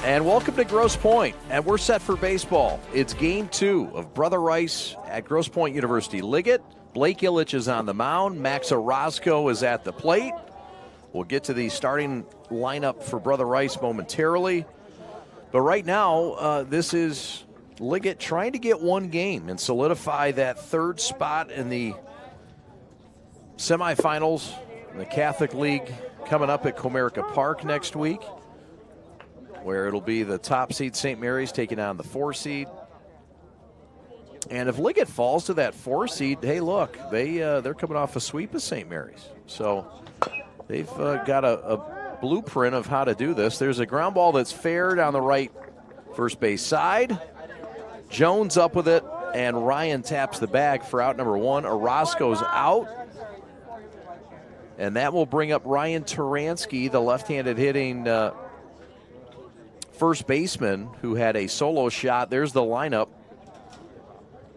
And welcome to Grosse Pointe, and we're set for baseball. It's game 2 of Brother Rice at Grosse Pointe University. Liggett, Blake Illich is on the mound. Max Orozco is at the plate. We'll get to the starting lineup for Brother Rice momentarily. But right now, this is Liggett trying to get one game and solidify that third spot in the semifinals in the Catholic League coming up at Comerica Park next week, where it'll be the top seed St. Mary's taking on the 4 seed. And if Liggett falls to that 4 seed, hey, look, they're coming off a sweep of St. Mary's. So they've got a blueprint of how to do this. There's a ground ball that's fair down the right first base side. Jones up with it, and Ryan taps the bag for out number 1. Orozco's out. And that will bring up Ryan Turansky, the left-handed hitting first baseman who had a solo shot. There's the lineup.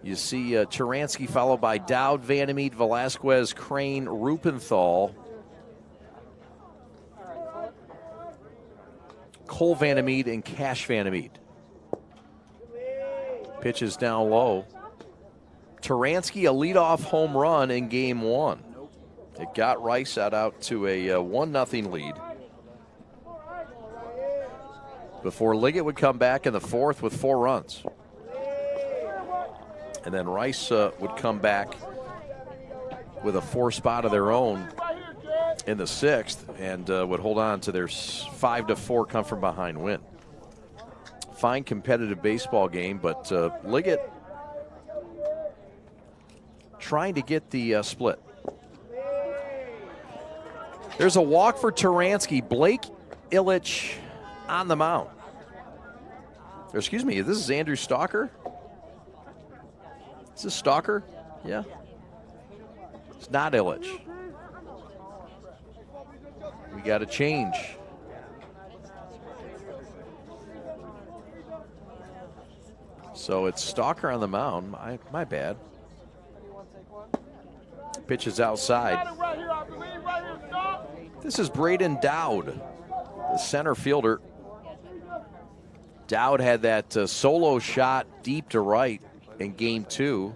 You see Turansky followed by Dowd, Vandermeed, Velasquez, Crane, Rupenthal, Cole Vandermeed, and Cash Vandermeed. Pitches down low. Turansky, a leadoff home run in game 1. It got Rice out to a 1-0 lead before Liggett would come back in the 4th with 4 runs. And then Rice would come back with a 4 spot of their own in the 6th and would hold on to their 5-4 come from behind win. Fine competitive baseball game, but Liggett trying to get the split. There's a walk for Turansky. Blake Illich on the mound. Or excuse me, this is Andrew Stalker. Is this Stalker? Yeah. It's not Illich. We got a change. So it's Stalker on the mound. My bad. Pitch is outside. This is Braden Dowd, the center fielder. Dowd had that solo shot deep to right in game 2.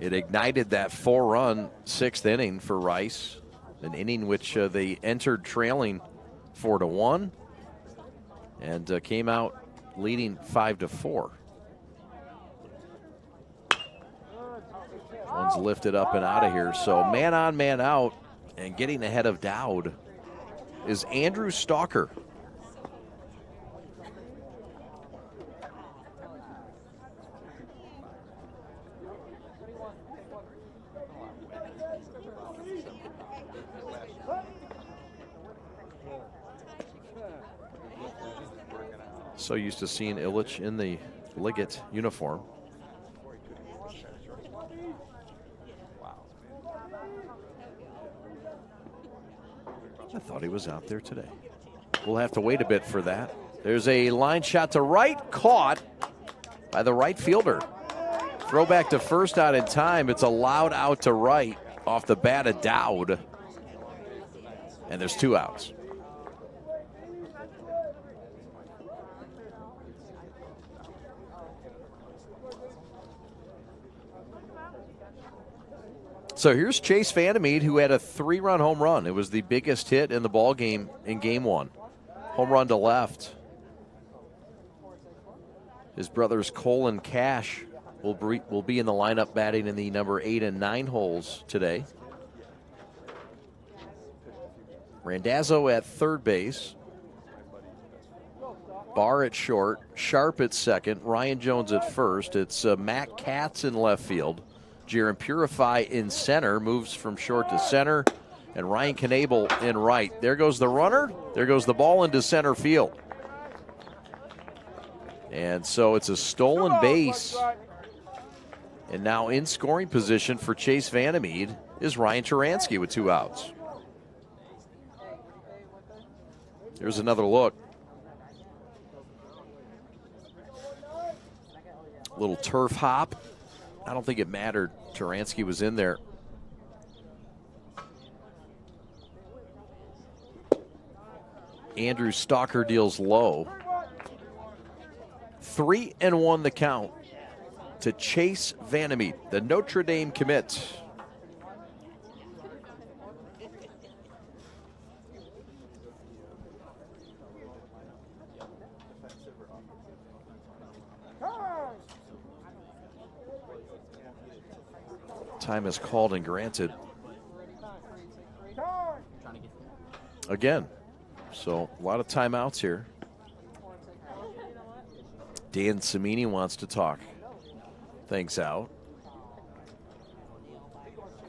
It ignited that 4-run 6th inning for Rice, an inning which they entered trailing 4-1 and came out leading 5-4. One's lifted up and out of here. So man on, man out, and getting ahead of Dowd is Andrew Stalker. So used to seeing Illich in the Liggett uniform. I thought he was out there today. We'll have to wait a bit for that. There's a line shot to right, caught by the right fielder. Throwback to first out in time. It's a loud out to right off the bat of Dowd. And there's 2 outs. So here's Chase Vandermeed, who had a 3-run home run. It was the biggest hit in the ball game in game 1. Home run to left. His brothers Cole and Cash will be in the lineup batting in the number 8 and 9 holes today. Randazzo at third base. Barr at short. Sharp at second. Ryan Jones at first. It's Matt Katz in left field. Jaron Purify in center, moves from short to center, and Ryan Knable in right. There goes the runner. There goes the ball into center field. And so it's a stolen base. And now in scoring position for Chase Vandermeed is Ryan Turansky with 2 outs. Here's another look. Little turf hop. I don't think it mattered. Turansky was in there. Andrew Stalker deals low. 3-1 the count to Chase Vandermeet, the Notre Dame commit. Time is called and granted. Again, so a lot of timeouts here. Dan Cimini wants to talk things out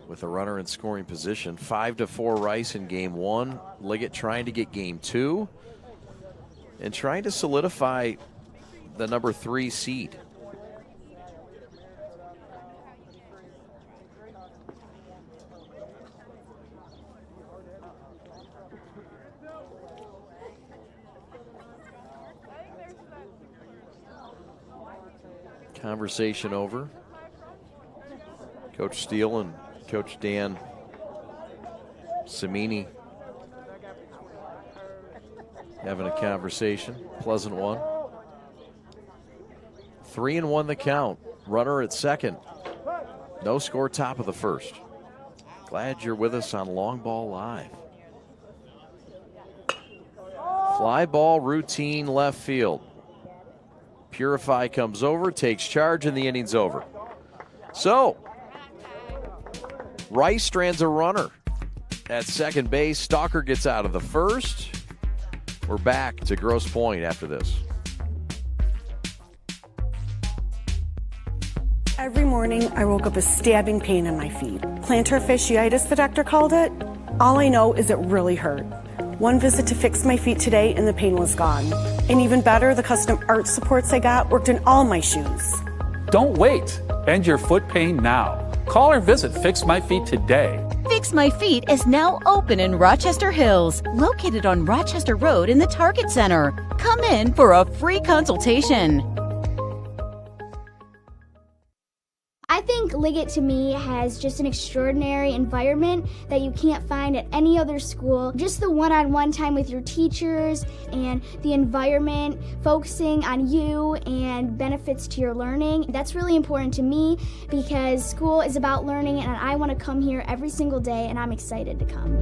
with a runner in scoring position. 5-4 Rice in game 1. Liggett trying to get game 2 and trying to solidify the number 3 seed. Conversation over. Coach Steele and Coach Dan Cimini having a conversation. Pleasant one. 3-1 the count. Runner at second. No score, top of the first. Glad you're with us on Long Ball Live. Fly ball routine left field. Purify comes over, takes charge, and the inning's over. So, Rice strands a runner at second base. Stalker gets out of the first. We're back to Grosse Pointe after this. Every morning, I woke up with stabbing pain in my feet. Plantar fasciitis, the doctor called it. All I know is it really hurt. One visit to Fix My Feet today and the pain was gone. And even better, the custom arch supports I got worked in all my shoes. Don't wait. End your foot pain now. Call or visit Fix My Feet today. Fix My Feet is now open in Rochester Hills, located on Rochester Road in the Target Center. Come in for a free consultation. I think Liggett to me has just an extraordinary environment that you can't find at any other school. Just the one-on-one time with your teachers and the environment focusing on you and benefits to your learning. That's really important to me because school is about learning and I want to come here every single day and I'm excited to come.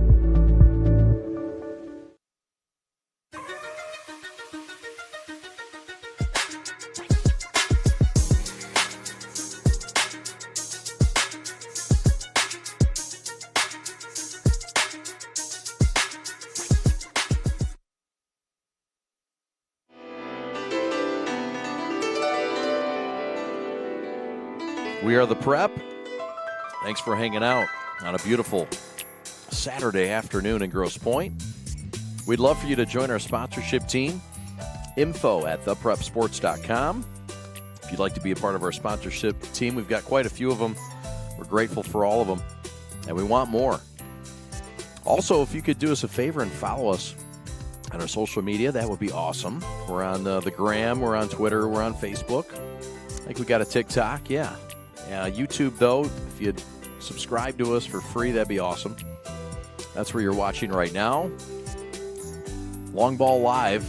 We are the Prep. Thanks for hanging out on a beautiful Saturday afternoon in Grosse Pointe. We'd love for you to join our sponsorship team. info@theprepsports.com. If you'd like to be a part of our sponsorship team, we've got quite a few of them. We're grateful for all of them, and we want more. Also, if you could do us a favor and follow us on our social media, that would be awesome. We're on the Gram, we're on Twitter, we're on Facebook. I think we got a TikTok, yeah. YouTube, though, if you'd subscribe to us for free, that'd be awesome. That's where you're watching right now. Long Ball Live.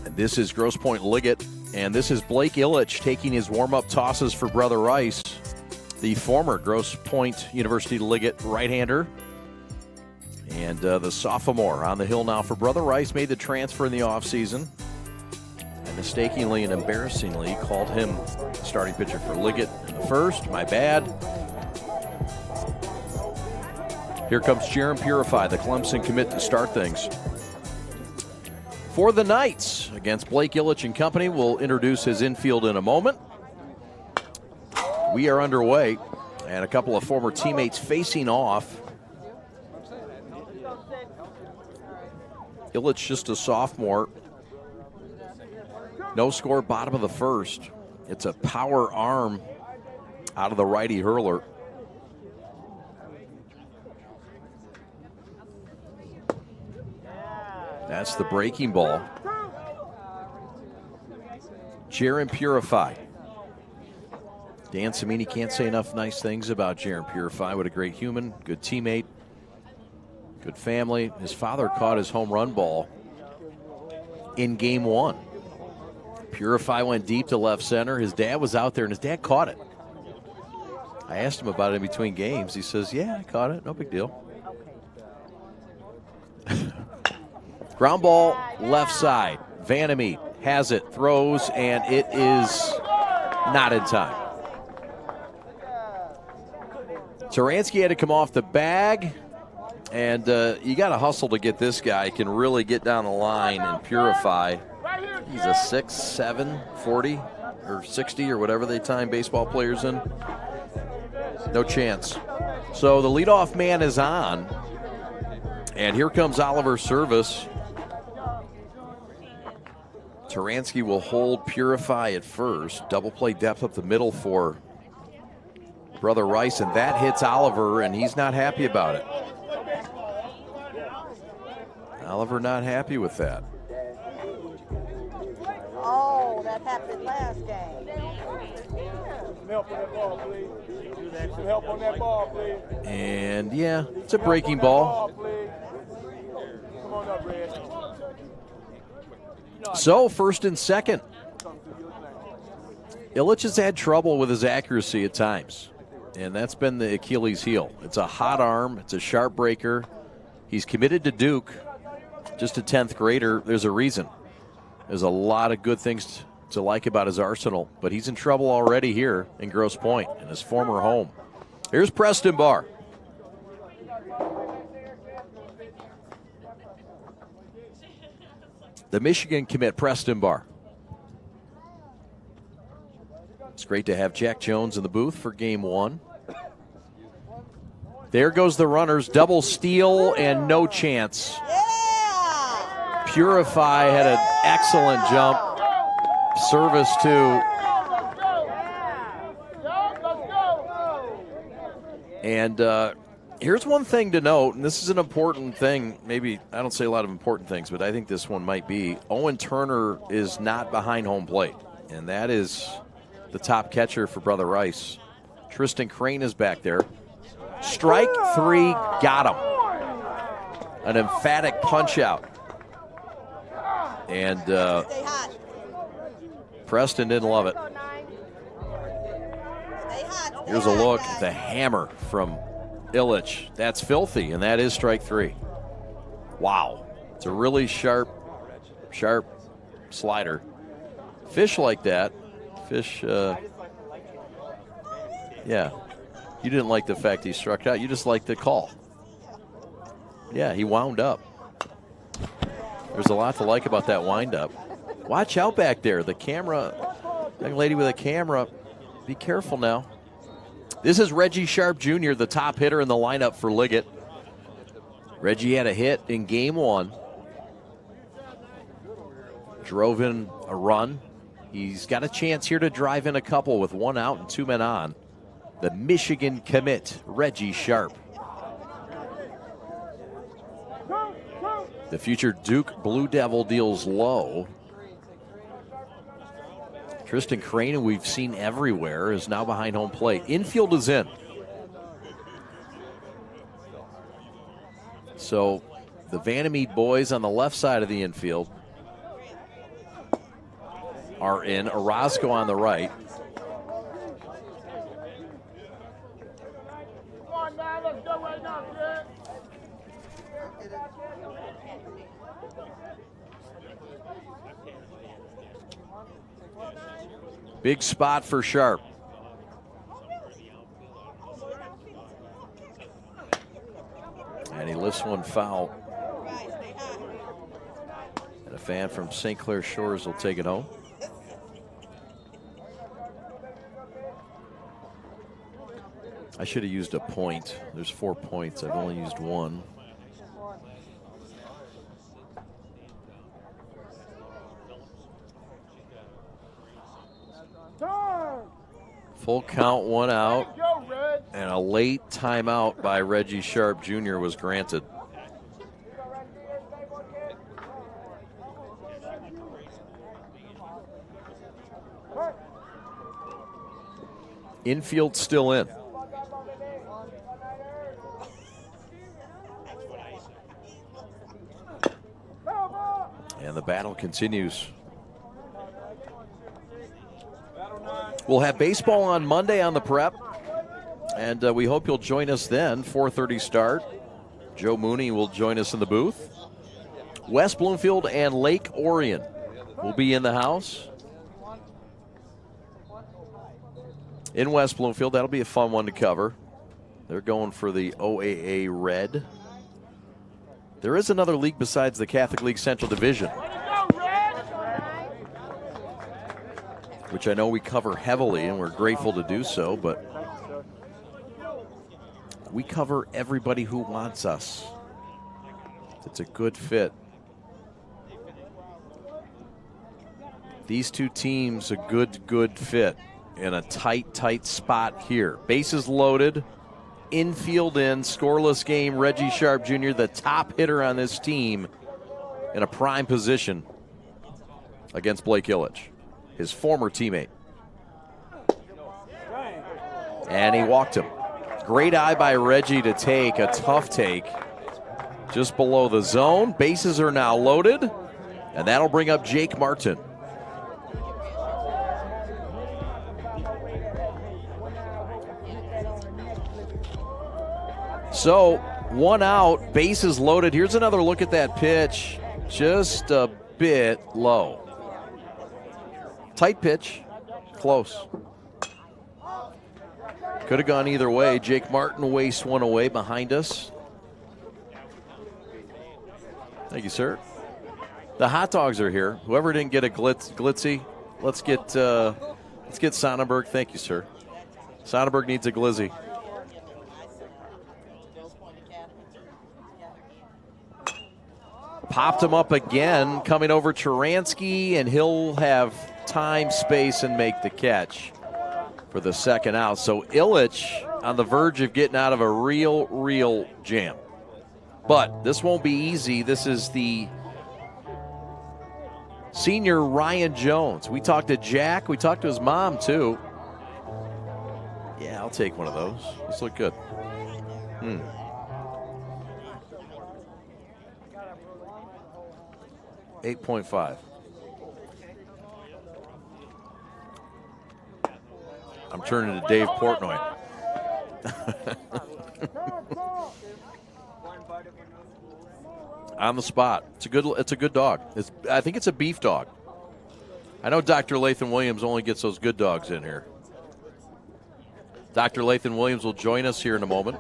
And this is Grosse Pointe Liggett. And this is Blake Illich taking his warm-up tosses for Brother Rice, the former Grosse Pointe University Liggett right-hander. And the sophomore on the hill now for Brother Rice, made the transfer in the offseason. And mistakenly and embarrassingly called him starting pitcher for Liggett in the first. My bad. Here comes Jaron Purify, the Clemson commit, to start things. For the Knights against Blake Illich and company, we'll introduce his infield in a moment. We are underway, and a couple of former teammates facing off. Illich just a sophomore. No score, bottom of the first. It's a power arm out of the righty hurler. That's the breaking ball. Jaron Purify. Dan Cimini can't say enough nice things about Jaron Purify. What a great human, good teammate, good family. His father caught his home run ball in game 1. Purify went deep to left center. His dad was out there, and his dad caught it. I asked him about it in between games. He says, yeah, I caught it. No big deal. Ground ball left side. Vandermeet has it, throws, and it is not in time. Taransky had to come off the bag, and you got to hustle to get this guy. He can really get down the line and Purify. He's a 6'7", 40 or 60 or whatever they time baseball players in. No chance. So the leadoff man is on, and here comes Oliver's service. Taransky will hold Purify at first. Double play depth up the middle for Brother Rice, and that hits Oliver, and he's not happy about it. Oliver not happy with that. Oh, that happened last game. Some help on that ball, please. Some help on that ball, please. And yeah, it's a breaking ball. Come on up, Red. So, first and second. Illich has had trouble with his accuracy at times, and that's been the Achilles heel. It's a hot arm. It's a sharp breaker. He's committed to Duke, just a 10th grader. There's a reason. There's a lot of good things to like about his arsenal, but he's in trouble already here in Grosse Pointe, in his former home. Here's Preston Barr. The Michigan commit, Preston Barr. It's great to have Jack Jones in the booth for game 1. There goes the runners, double steal and no chance. Purify had an excellent jump. Service too. And here's one thing to note, and this is an important thing. Maybe I don't say a lot of important things, but I think this one might be. Owen Turner is not behind home plate, and that is the top catcher for Brother Rice. Tristan Crane is back there. Strike 3, got him. An emphatic punch out. And Preston didn't love it. Here's a look at the hammer from Illich. That's filthy, and that is strike 3. Wow. It's a really sharp slider. Fish like that. Fish, yeah. You didn't like the fact he struck out. You just liked the call. Yeah, he wound up. There's a lot to like about that windup. Watch out back there. The camera, young lady with a camera. Be careful now. This is Reggie Sharp Jr., the top hitter in the lineup for Liggett. Reggie had a hit in game 1. Drove in a run. He's got a chance here to drive in a couple with 1 out and 2 men on. The Michigan commit, Reggie Sharp. The future Duke Blue Devil deals low. Tristan Crane, who we've seen everywhere, is now behind home plate. Infield is in. So the Vandermeet boys on the left side of the infield are in. Orozco on the right. Big spot for Sharp. And he lifts one foul. And a fan from St. Clair Shores will take it home. I should have used a point. There's 4 points. I've only used 1. Full count, 1 out, and a late timeout by Reggie Sharp Jr. was granted. Infield still in. And the battle continues. We'll have baseball on Monday on the Prep, and we hope you'll join us then. 4:30 start. Joe Mooney will join us in the booth. West Bloomfield and Lake Orion will be in the house. In West Bloomfield, that'll be a fun one to cover. They're going for the OAA Red. There is another league besides the Catholic League Central Division, which I know we cover heavily, and we're grateful to do so, but we cover everybody who wants us. It's a good fit. These two teams, a good fit in a tight spot here. Bases loaded, infield in, scoreless game. Reggie Sharp Jr., the top hitter on this team, in a prime position against Blake Illich, his former teammate. And he walked him. Great eye by Reggie to take a tough take just below the zone. Bases are now loaded, and that'll bring up Jake Martin. So, one out, bases loaded. Here's another look at that pitch. Just a bit low. Tight pitch, close. Could have gone either way. Jake Martin wastes one away behind us. Thank you, sir. The hot dogs are here. Whoever didn't get a glitzy, let's get Sonnenberg. Thank you, sir. Sonnenberg needs a glizzy. Popped him up again, coming over Turansky, and he'll have time, space, and make the catch for the second out. So Illich on the verge of getting out of a real jam. But this won't be easy. This is the senior Ryan Jones. We talked to Jack. We talked to his mom, too. Yeah, I'll take one of those. These look good. 8.5. I'm turning to Dave Portnoy. On the spot. It's a good dog. I think it's a beef dog. I know Dr. Lathan Williams only gets those good dogs in here. Dr. Lathan Williams will join us here in a moment.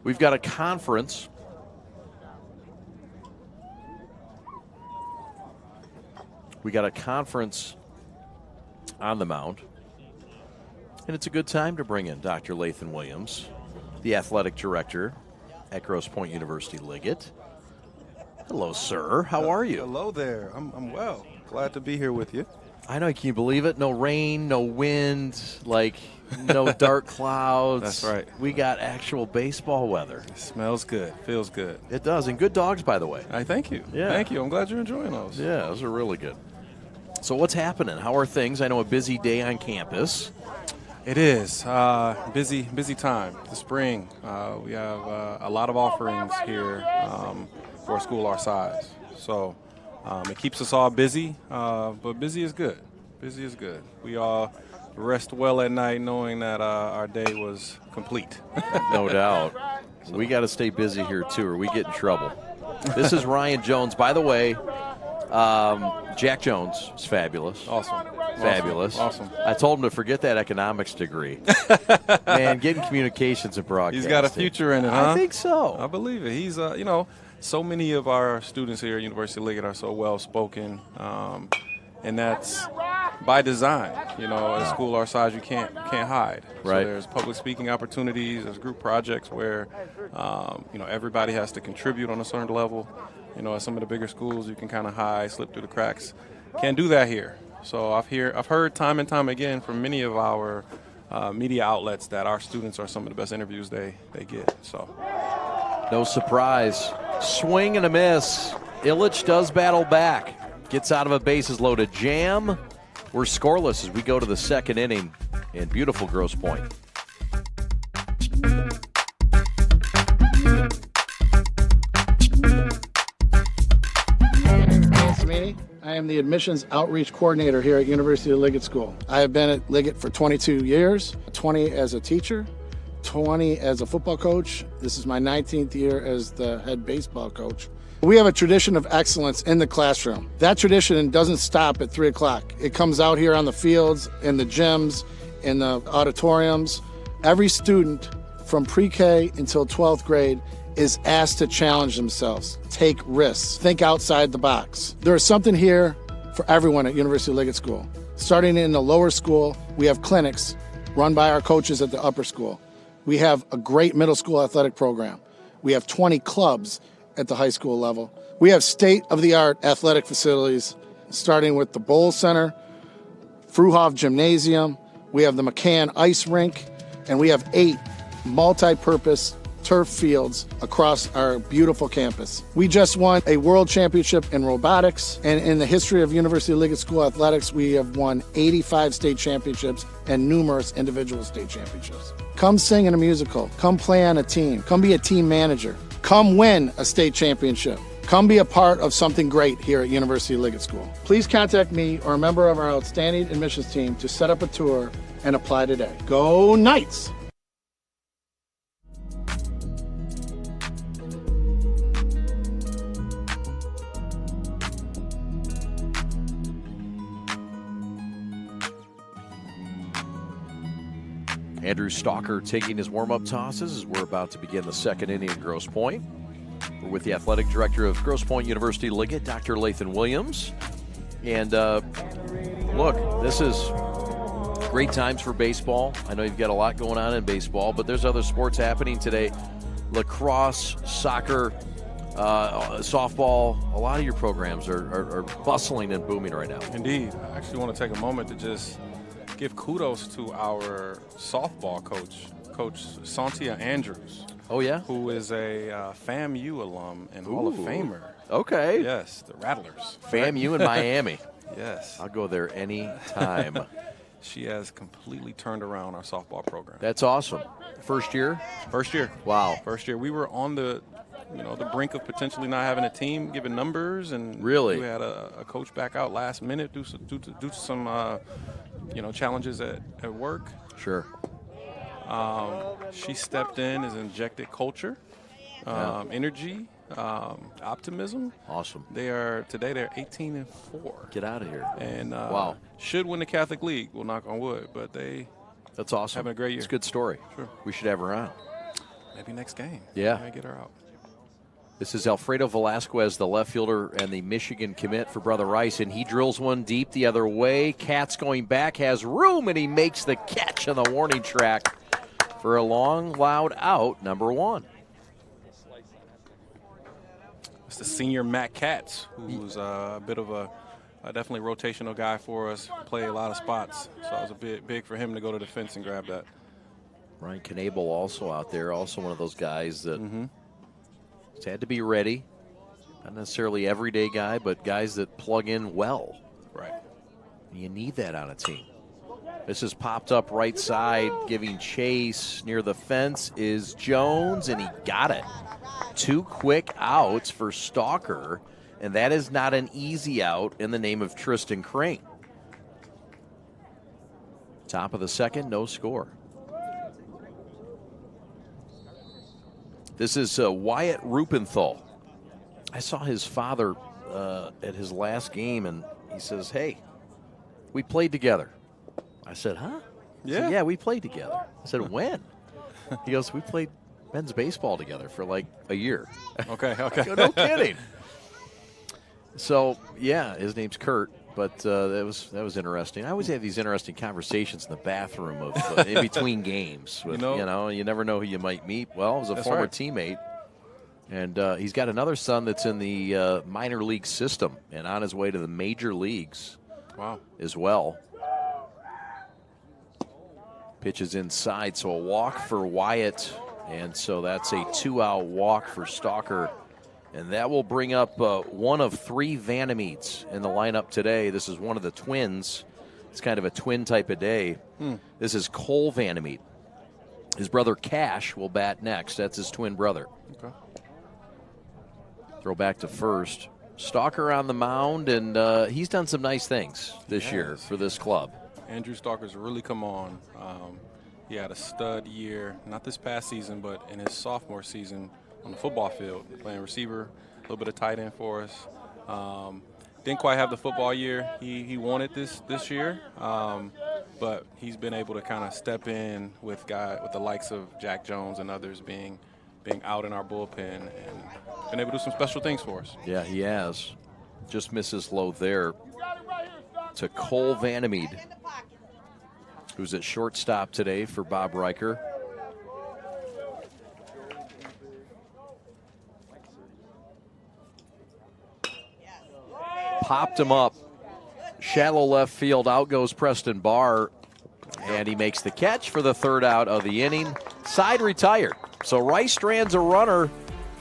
We've got a conference. We got a conference on the mound, and it's a good time to bring in Dr. Lathan Williams, the athletic director at Grosse Pointe University Liggett. Hello, sir. How are you? Hello there. I'm well. Glad to be here with you. I know. Can you believe it? No rain, no wind, no dark clouds. That's right. We got actual baseball weather. It smells good. Feels good. It does. And good dogs, by the way. Thank you. Yeah. Thank you. I'm glad you're enjoying those. Yeah, those are really good. So what's happening? How are things? I know a busy day on campus. It is. Busy time. The spring. We have a lot of offerings here for a school our size. So it keeps us all busy, but busy is good. Busy is good. We all rest well at night knowing that our day was complete. No doubt. We got to stay busy here, too, or we get in trouble. This is Ryan Jones. By the way, Jack Jones is fabulous. Awesome. Fabulous. Awesome. I told him to forget that economics degree. Man, getting communications and broadcasting. He's got a future in it, huh? I think so. I believe it. He's, so many of our students here at University of Liggett are so well-spoken, and that's by design. At a school our size, you can't hide. Right. So there's public speaking opportunities. There's group projects where, everybody has to contribute on a certain level. At some of the bigger schools, you can kind of hide, slip through the cracks. Can't do that here. So I've heard time and time again from many of our media outlets that our students are some of the best interviews they get. So no surprise. Swing and a miss. Illich does battle back. Gets out of a bases loaded jam. We're scoreless as we go to the second inning in beautiful Grosse Pointe. the admissions outreach coordinator here at University of Liggett School. I have been at Liggett for 22 years, 20 as a teacher, 20 as a football coach. This is my 19th year as the head baseball coach. We have a tradition of excellence in the classroom. That tradition doesn't stop at 3 o'clock. It comes out here on the fields, in the gyms, in the auditoriums. Every student from pre-K until 12th grade is asked to challenge themselves, take risks, think outside the box. There is something here for everyone at University of Liggett School. Starting in the lower school, we have clinics run by our coaches at the upper school. We have a great middle school athletic program. We have 20 clubs at the high school level. We have state-of-the-art athletic facilities, starting with the Bowl Center, Fruhoff Gymnasium, we have the McCann Ice Rink, and we have 8 multi-purpose turf fields across our beautiful campus. We just won a world championship in robotics, and in the history of University of Liggett School athletics, we have won 85 state championships and numerous individual state championships. Come sing in a musical, come play on a team, come be a team manager, come win a state championship. Come be a part of something great here at University of Liggett School. Please contact me or a member of our outstanding admissions team to set up a tour and apply today. Go Knights! Andrew Stalker taking his warm-up tosses as we're about to begin the second inning at Grosse Pointe. We're with the athletic director of Grosse Pointe University Liggett, Dr. Lathan Williams. And look, this is great times for baseball. I know you've got a lot going on in baseball, but there's other sports happening today. Lacrosse, soccer, softball, a lot of your programs are bustling and booming right now. Indeed. I actually want to take a moment to just give kudos to our softball coach, Coach Santia Andrews. Oh, yeah? Who is a FAMU alum and Hall of Famer. Okay. Yes, the Rattlers. FAMU in Miami. Yes. I'll go there any time. She has completely turned around our softball program. That's awesome. First year? First year. Wow. First year. We were on the brink of potentially not having a team, given numbers, and really, we had a coach back out last minute due to some challenges at work. Sure. She stepped in, has injected culture, energy, optimism. Awesome. They're 18-4. Get out of here. And wow. Should win the Catholic League. We'll knock on wood, but that's awesome. Having a great year. It's a good story. Sure. We should have her on. Maybe next game. Yeah. Maybe get her out. This is Alfredo Velasquez, the left fielder and the Michigan commit for Brother Rice, and he drills one deep the other way. Katz going back, has room, and he makes the catch on the warning track for a long, loud out, number 1. It's the senior Matt Katz, who's a bit of a definitely rotational guy for us, play a lot of spots. So it was a bit big for him to go to the fence and grab that. Ryan Knabel also out there, also one of those guys that has had to be ready. Not necessarily everyday guy, but guys that plug in well. Right. You need that on a team. This is popped up right side, giving chase near the fence is Jones, and he got it. 2 quick outs for Stalker, and that is not an easy out in the name of Tristan Crane. Top of the second, no score. This is Wyatt Rupenthal. I saw his father at his last game, and he says, "Hey, we played together." I said, "Huh?" Yeah. Said, yeah, we played together. I said, "When?" He goes, "We played men's baseball together for like a year." Okay. I go, "No kidding." So, yeah, his name's Kurt, but that was interesting. I always have these interesting conversations in the bathroom of in between games. With, you never know who you might meet. Well, it was a former teammate, and he's got another son that's in the minor league system and on his way to the major leagues. Wow. As well. Pitches inside, so a walk for Wyatt, and so that's a 2-out walk for Stalker. And that will bring up one of 3 Vanamedes in the lineup today. This is one of the twins. It's kind of a twin type of day. This is Cole Vanamede. His brother Cash will bat next. That's his twin brother. Okay. Throw back to first. Stalker on the mound, and he's done some nice things this year for this club. Andrew Stalker's really come on. He had a stud year, not this past season, but in his sophomore season on the football field, playing receiver, a little bit of tight end for us. Didn't quite have the football year he wanted this year, but he's been able to kind of step in with the likes of Jack Jones and others being out in our bullpen and been able to do some special things for us. Yeah, he has. Just misses low there to Cole Vandermeed, who's at shortstop today for Bob Riker. Popped him up. Shallow left field. Out goes Preston Barr. And he makes the catch for the third out of the inning. Side retired. So Rice strands a runner.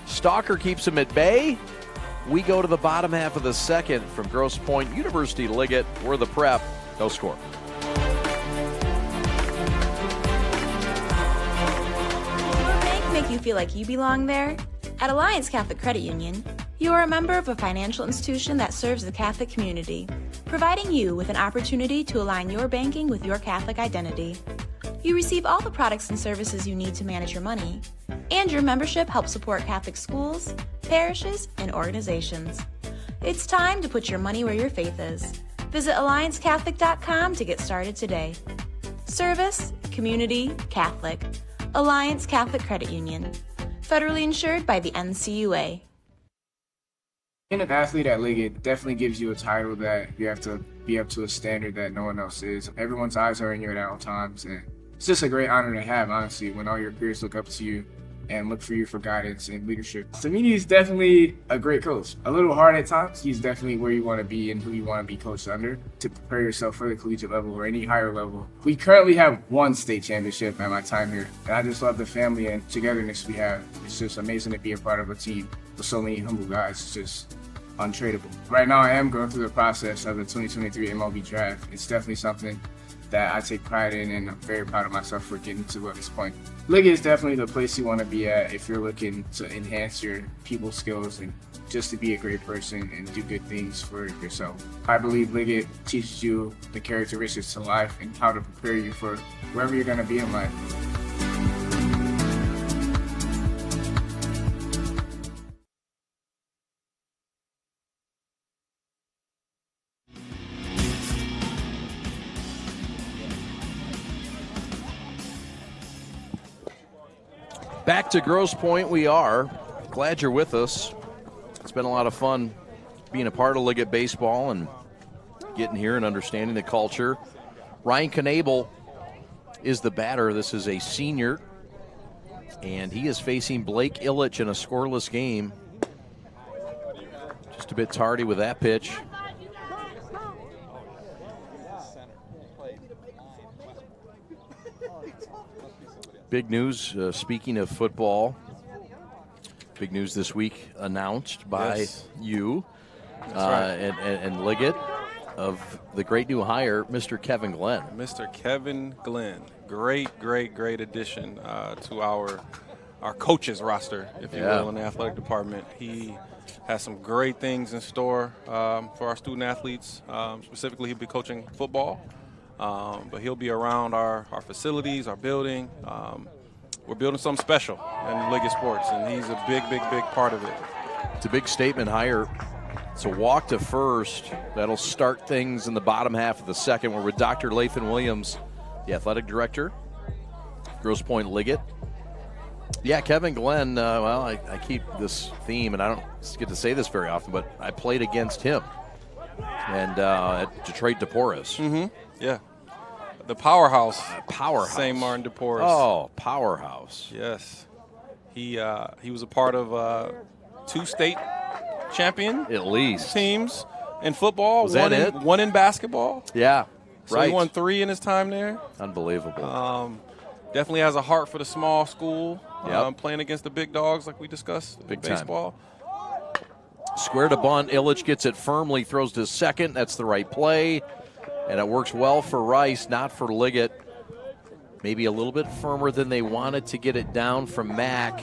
Stalker keeps him at bay. We go to the bottom half of the second from Grosse Pointe University Liggett. We're the Prep. No score. Your bank make you feel like you belong there? At Alliance Catholic Credit Union, you are a member of a financial institution that serves the Catholic community, providing you with an opportunity to align your banking with your Catholic identity. You receive all the products and services you need to manage your money, and your membership helps support Catholic schools, parishes, and organizations. It's time to put your money where your faith is. Visit AllianceCatholic.com to get started today. Service, community, Catholic. Alliance Catholic Credit Union. Federally insured by the NCUA. Being an athlete at Liggett definitely gives you a title that you have to be up to a standard that no one else is. Everyone's eyes are on you at all times, and it's just a great honor to have, honestly, when all your peers look up to you and look for you for guidance and leadership. To me, he's definitely a great coach. A little hard at times. He's definitely where you want to be and who you want to be coached under to prepare yourself for the collegiate level or any higher level. We currently have one state championship at my time here, and I just love the family and togetherness we have. It's just amazing to be a part of a team with so many humble guys. It's just untradeable. Right now, I am going through the process of the 2023 MLB draft. It's definitely something that I take pride in, and I'm very proud of myself for getting to this point. Liggett is definitely the place you want to be at if you're looking to enhance your people skills and just to be a great person and do good things for yourself. I believe Liggett teaches you the characteristics to life and how to prepare you for wherever you're going to be in life. Back to Grosse Pointe we are. Glad you're with us. It's been a lot of fun being a part of Liggett baseball and getting here and understanding the culture. Ryan Knabel is the batter. This is a senior, and he is facing Blake Illich in a scoreless game. Just a bit tardy with that pitch. Big news, speaking of football, big news this week announced by you and Liggett of the great new hire, Mr. Kevin Glenn. Mr. Kevin Glenn, great addition to our coaches roster, if you will, in the athletic department. He has some great things in store for our student athletes. Specifically, he'll be coaching football. But he'll be around our facilities, our building. We're building something special in Liggett sports, and he's a big part of it. It's a big statement hire. It's a walk to first. That'll start things in the bottom half of the second. We're with Dr. Lathan Williams, the athletic director, Grosse Pointe Liggett. Yeah, Kevin Glenn, well, I keep this theme, and I don't get to say this very often, but I played against him and at Detroit DePorres. Mm-hmm. Yeah. The powerhouse. St. Martin DePorres. Oh, powerhouse. Yes. He was a part of 2 state champion at least teams in football. Was that it? One in basketball. Yeah. So right. he won 3 in his time there. Unbelievable. Definitely has a heart for the small school. Yep. Playing against the big dogs like we discussed in baseball. Square to bunt. Illich gets it firmly, throws to second. That's the right play. And it works well for Rice, not for Liggett. Maybe a little bit firmer than they wanted to get it down from Mack.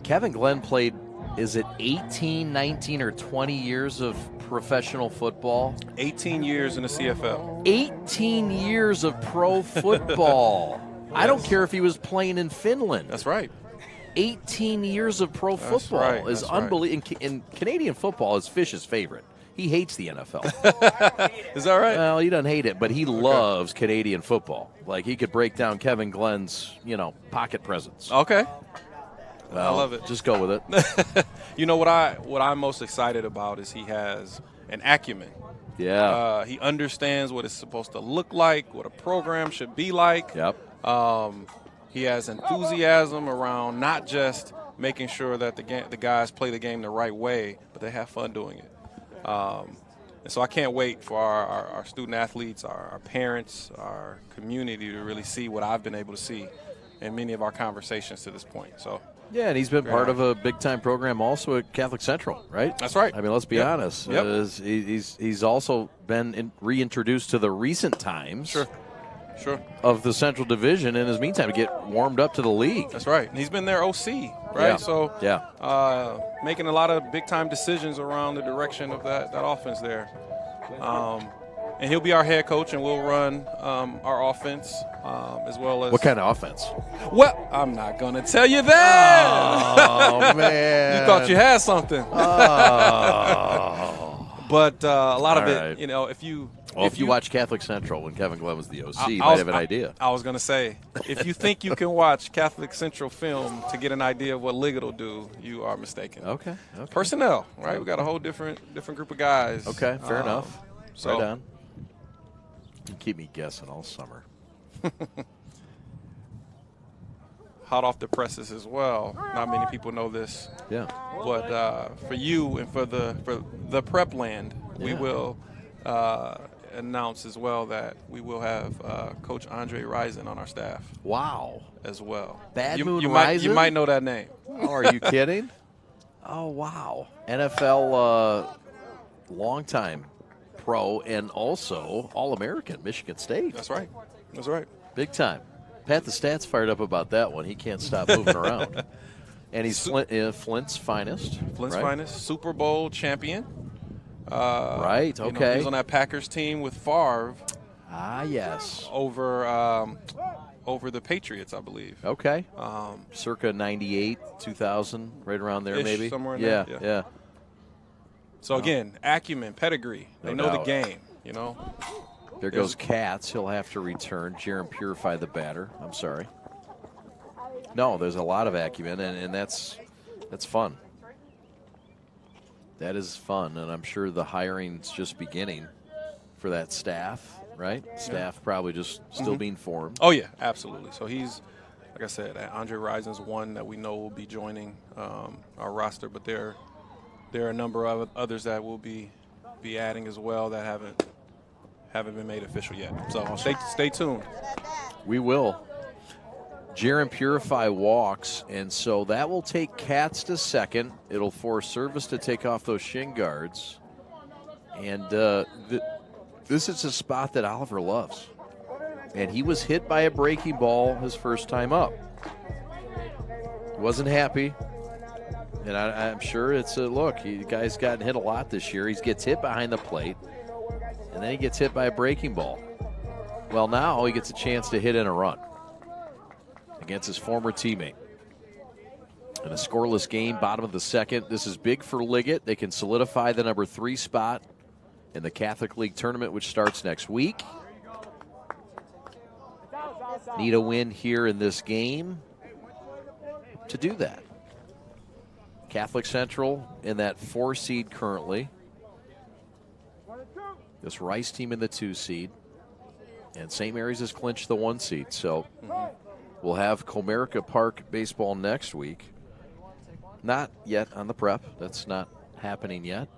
Kevin Glenn played is it 18, 19, or 20 years of professional football? 18 years in the CFL. 18 years of pro football. I don't care if he was playing in Finland. That's right. 18 years of pro football is unbelievable. And Canadian football is Fish's favorite. He hates the NFL. Is that right? Well, he doesn't hate it, but he loves Canadian football. Like, he could break down Kevin Glenn's, pocket presents. Okay. Well, I love it. Just go with it. You know what I'm most excited about is he has an acumen. Yeah. He understands what it's supposed to look like, what a program should be like. Yep. He has enthusiasm around not just making sure that the guys play the game the right way, but they have fun doing it. And so I can't wait for our student athletes, our parents, our community to really see what I've been able to see in many of our conversations to this point. So. Yeah, and he's been part of a big-time program also at Catholic Central, right? That's right. I mean, let's be honest. Yep. He's also been reintroduced to the recent times Sure. of the Central Division in his meantime to get warmed up to the league. That's right. And he's been their OC, right? Yeah. So yeah. Making a lot of big-time decisions around the direction of that offense there. And he'll be our head coach, and we'll run our offense as well as – What kind of offense? Well, I'm not going to tell you that. Oh, man. You thought you had something. But a lot of it, if you – if you watch Catholic Central when Kevin Glenn was the OC, you might have an idea. I was going to say, if you think you can watch Catholic Central film to get an idea of what Liggett will do, you are mistaken. Okay. Personnel, right? We got a whole different group of guys. Okay, fair enough. So right on. You keep me guessing all summer. Hot off the presses as well. Not many people know this. Yeah. But for you and for the prep land, we will announce as well that we will have Coach Andre Risen on our staff. Wow. As well. Bad Moon Risen? You might know that name. Oh, are you kidding? Oh, wow. NFL longtime pro and also All-American, Michigan State. That's right. That's right. Big time. Pat the Stats fired up about that one. He can't stop moving around. And he's Flint's finest. Flint's finest. Super Bowl champion. Right, okay. He was on that Packers team with Favre. Ah, yes. Over the Patriots, I believe. Okay. Circa 98, 2000, right around there maybe. Somewhere in there. Yeah. So, again, acumen, pedigree. They know the game, There goes Katz. He'll have to return. Jaron Purify the batter. I'm sorry. No, there's a lot of acumen, and that's fun. That is fun, and I'm sure the hiring's just beginning for that staff, right? Staff probably just still being formed. Oh, yeah, absolutely. So he's, like I said, Andre Risen's one that we know will be joining our roster, but there are a number of others that will be adding as well that haven't been made official yet. So stay tuned. We will. Jaron Purify walks, and so that will take Katz to second. It'll force Service to take off those shin guards. And this is a spot that Oliver loves. And he was hit by a breaking ball his first time up. Wasn't happy. And I'm sure it's a look. The guy's gotten hit a lot this year. He gets hit behind the plate, and then he gets hit by a breaking ball. Well, now he gets a chance to hit in a run against his former teammate. In a scoreless game, bottom of the second. This is big for Liggett. They can solidify the number 3 spot in the Catholic League tournament, which starts next week. Need a win here in this game to do that. Catholic Central in that 4 seed currently. This Rice team in the 2 seed. And St. Mary's has clinched the 1 seed. So we'll have Comerica Park baseball next week. Not yet on the prep. That's not happening yet,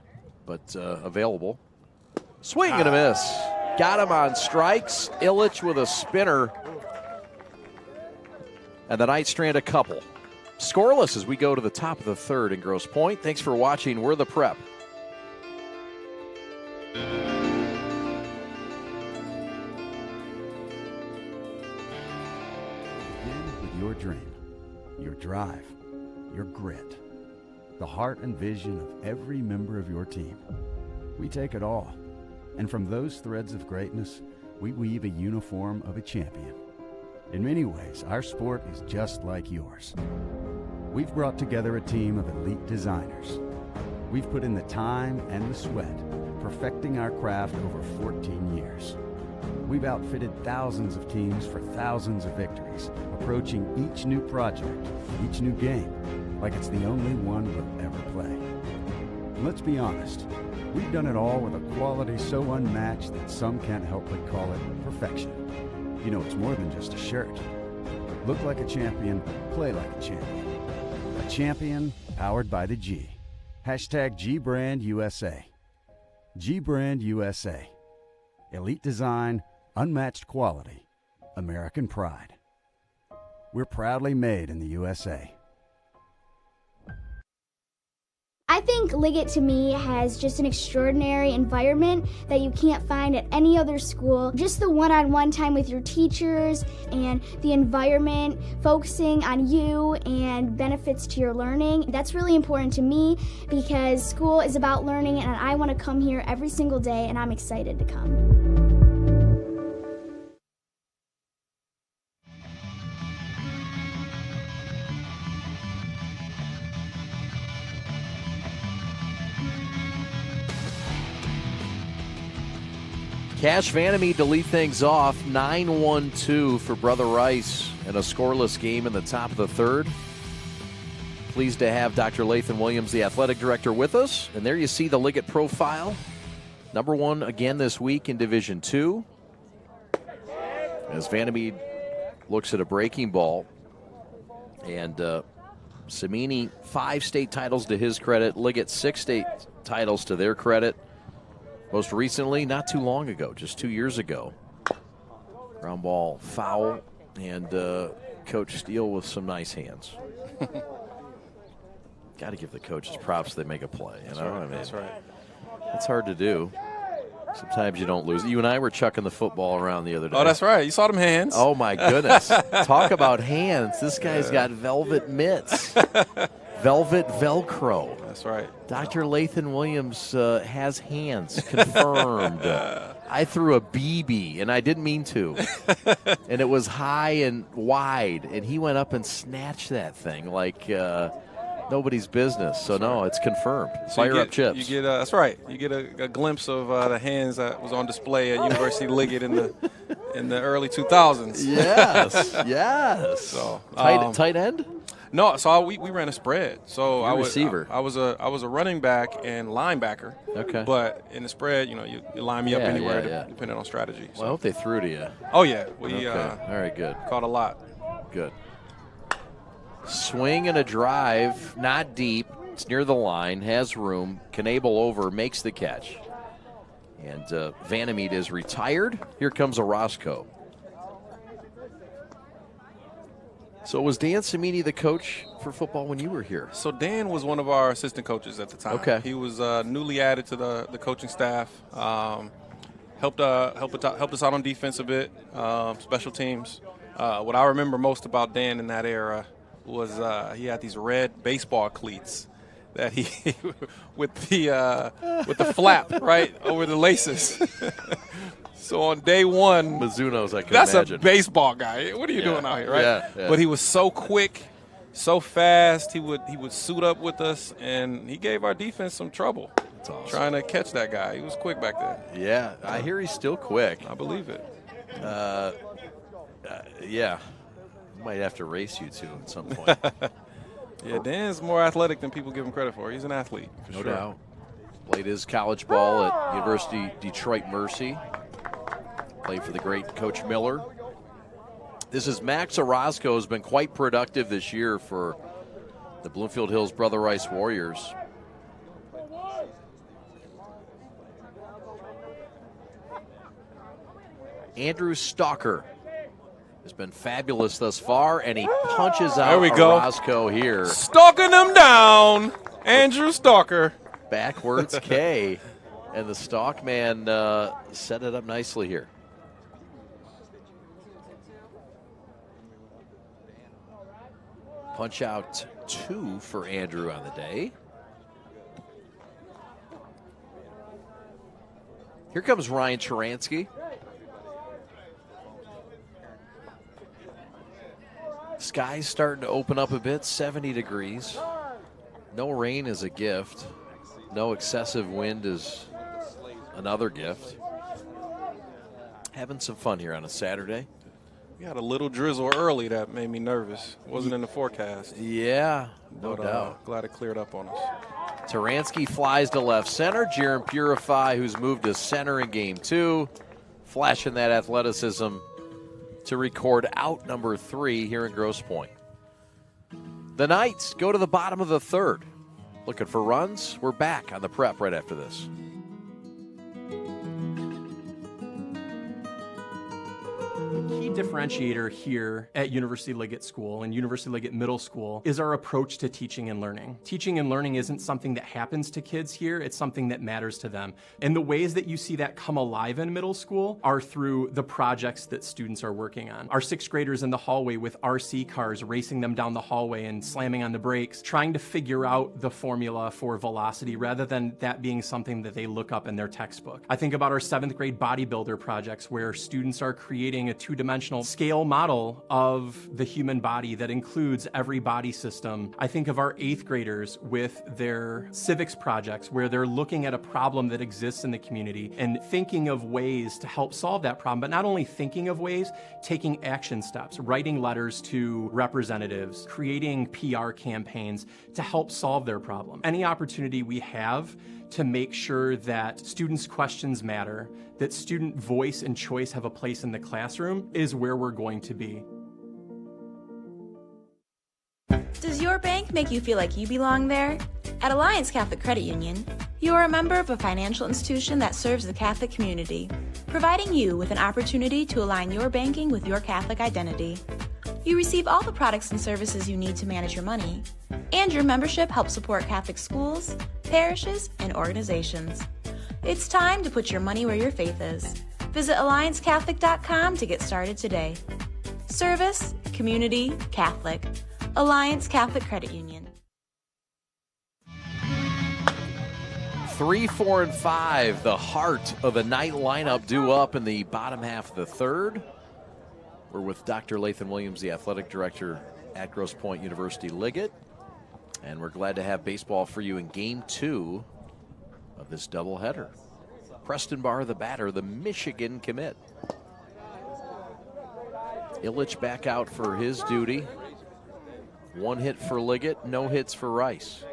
but available. Swing and a miss. Got him on strikes. Illich with a spinner. And the Knights strand a couple. Scoreless as we go to the top of the 3rd in Grosse Pointe. Thanks for watching. We're the Prep. Begin with your dream, your drive, your grit. the heart and vision of every member of your team. We take it all, and from those threads of greatness, we weave a uniform of a champion. In many ways, our sport is just like yours. We've brought together a team of elite designers. We've put in the time and the sweat, perfecting our craft over 14 years. We've outfitted thousands of teams for thousands of victories, approaching each new project, each new game, like it's the only one we'll ever play. And let's be honest, we've done it all with a quality so unmatched that some can't help but call it perfection. You know, it's more than just a shirt. Look like a champion, play like a champion. A champion powered by the G. Hashtag GBrandUSA. GBrandUSA. Elite design, unmatched quality, American pride. We're proudly made in the USA. I think Liggett to me has just an extraordinary environment that you can't find at any other school. Just the one-on-one time with your teachers and the environment focusing on you and benefits to your learning. That's really important to me because school is about learning and I want to come here every single day and I'm excited to come. Cash Vandermeed to lead things off, 9-1-2 for Brother Rice in a scoreless game in the top of the third. Pleased to have Dr. Lathan Williams, the athletic director, with us. And there you see the Liggett profile. Number one again this week in Division II. As Vandermeed looks at a breaking ball. And Samini, 5 state titles to his credit. Liggett, 6 state titles to their credit. Most recently, not too long ago, just 2 years ago. Ground ball foul, and Coach Steele with some nice hands. Got to give the coaches props. They make a play. You know? Right, I mean, that's right. It's hard to do. Sometimes you don't lose. You and I were chucking the football around the other day. Oh, that's right. You saw them hands. Oh, my goodness. Talk about hands. This guy's got velvet mitts. Velvet Velcro. That's right. Dr. Lathan Williams has hands, confirmed. I threw a BB, and I didn't mean to. And it was high and wide, and he went up and snatched that thing like nobody's business. So, no, it's confirmed. So Fire up chips. You get, that's right. You get a glimpse of the hands that was on display at University Liggett in the early 2000s. Yes, yes. So, tight end? No, so we ran a spread. So You're receiver. I was a running back and linebacker. Okay. But in the spread, you line me up anywhere depending on strategy. So. Well, I hope they threw to you. Oh yeah, okay. All right, good. Caught a lot. Good. Swing and a drive, not deep. It's near the line, has room. Knable over, makes the catch. And Vandermeed is retired. Here comes Orozco. So was Dan Samini the coach for football when you were here? So Dan was one of our assistant coaches at the time. Okay. He was newly added to the coaching staff. Helped us out on defense a bit, special teams. What I remember most about Dan in that era was he had these red baseball cleats that he with the flap right over the laces. So on day one, Mizuno's, I can that's imagine. A baseball guy. What are you doing out here, right? Yeah. But he was so quick, so fast. He would suit up with us, and he gave our defense some trouble. That's awesome. Trying to catch that guy. He was quick back then. Yeah, I hear he's still quick. I believe it. Yeah. Might have to race you two at some point. Yeah, Dan's more athletic than people give him credit for. He's an athlete, for no sure. doubt. Played his college ball at University Detroit Mercy. Played for the great Coach Miller. This is Max Orozco, has been quite productive this year for the Bloomfield Hills Brother Rice Warriors. Andrew Stalker has been fabulous thus far, and he punches out Orozco here. Stalking them down, Andrew Stalker. Backwards K, and the Stalk man set it up nicely here. Punch out 2 for Andrew on the day. Here comes Ryan Charansky. Sky's starting to open up a bit, 70 degrees. No rain is a gift. No excessive wind is another gift. Having some fun here on a Saturday. We had a little drizzle early that made me nervous. Wasn't in the forecast. Yeah, no doubt. Glad it cleared up on us. Taransky flies to left center. Jaron Purify, who's moved to center in game 2, flashing that athleticism to record out number 3 here in Grosse Pointe. The Knights go to the bottom of the 3rd. Looking for runs. We're back on the prep right after this. Key differentiator here at University Liggett School and University Liggett Middle School is our approach to teaching and learning. Teaching and learning isn't something that happens to kids here, it's something that matters to them. And the ways that you see that come alive in middle school are through the projects that students are working on. Our 6th graders in the hallway with RC cars, racing them down the hallway and slamming on the brakes, trying to figure out the formula for velocity rather than that being something that they look up in their textbook. I think about our 7th grade bodybuilder projects where students are creating a 2-dimensional scale model of the human body that includes every body system. I think of our 8th graders with their civics projects where they're looking at a problem that exists in the community and thinking of ways to help solve that problem, but not only thinking of ways, taking action steps, writing letters to representatives, creating PR campaigns to help solve their problem. Any opportunity we have to make sure that students' questions matter, that student voice and choice have a place in the classroom is where we're going to be. Does your bank make you feel like you belong there? At Alliance Catholic Credit Union, you are a member of a financial institution that serves the Catholic community, providing you with an opportunity to align your banking with your Catholic identity. You receive all the products and services you need to manage your money, and your membership helps support Catholic schools, parishes, and organizations. It's time to put your money where your faith is. Visit AllianceCatholic.com to get started today. Service, community, Catholic. Alliance Catholic Credit Union. 3, 4, and 5, the heart of the night lineup due up in the bottom half of the 3rd. We're with Dr. Lathan Williams, the athletic director at Grosse Pointe University Liggett. And we're glad to have baseball for you in game 2 of this doubleheader. Preston Barr, the batter, the Michigan commit. Illich back out for his duty. 1 hit for Liggett, no hits for Rice.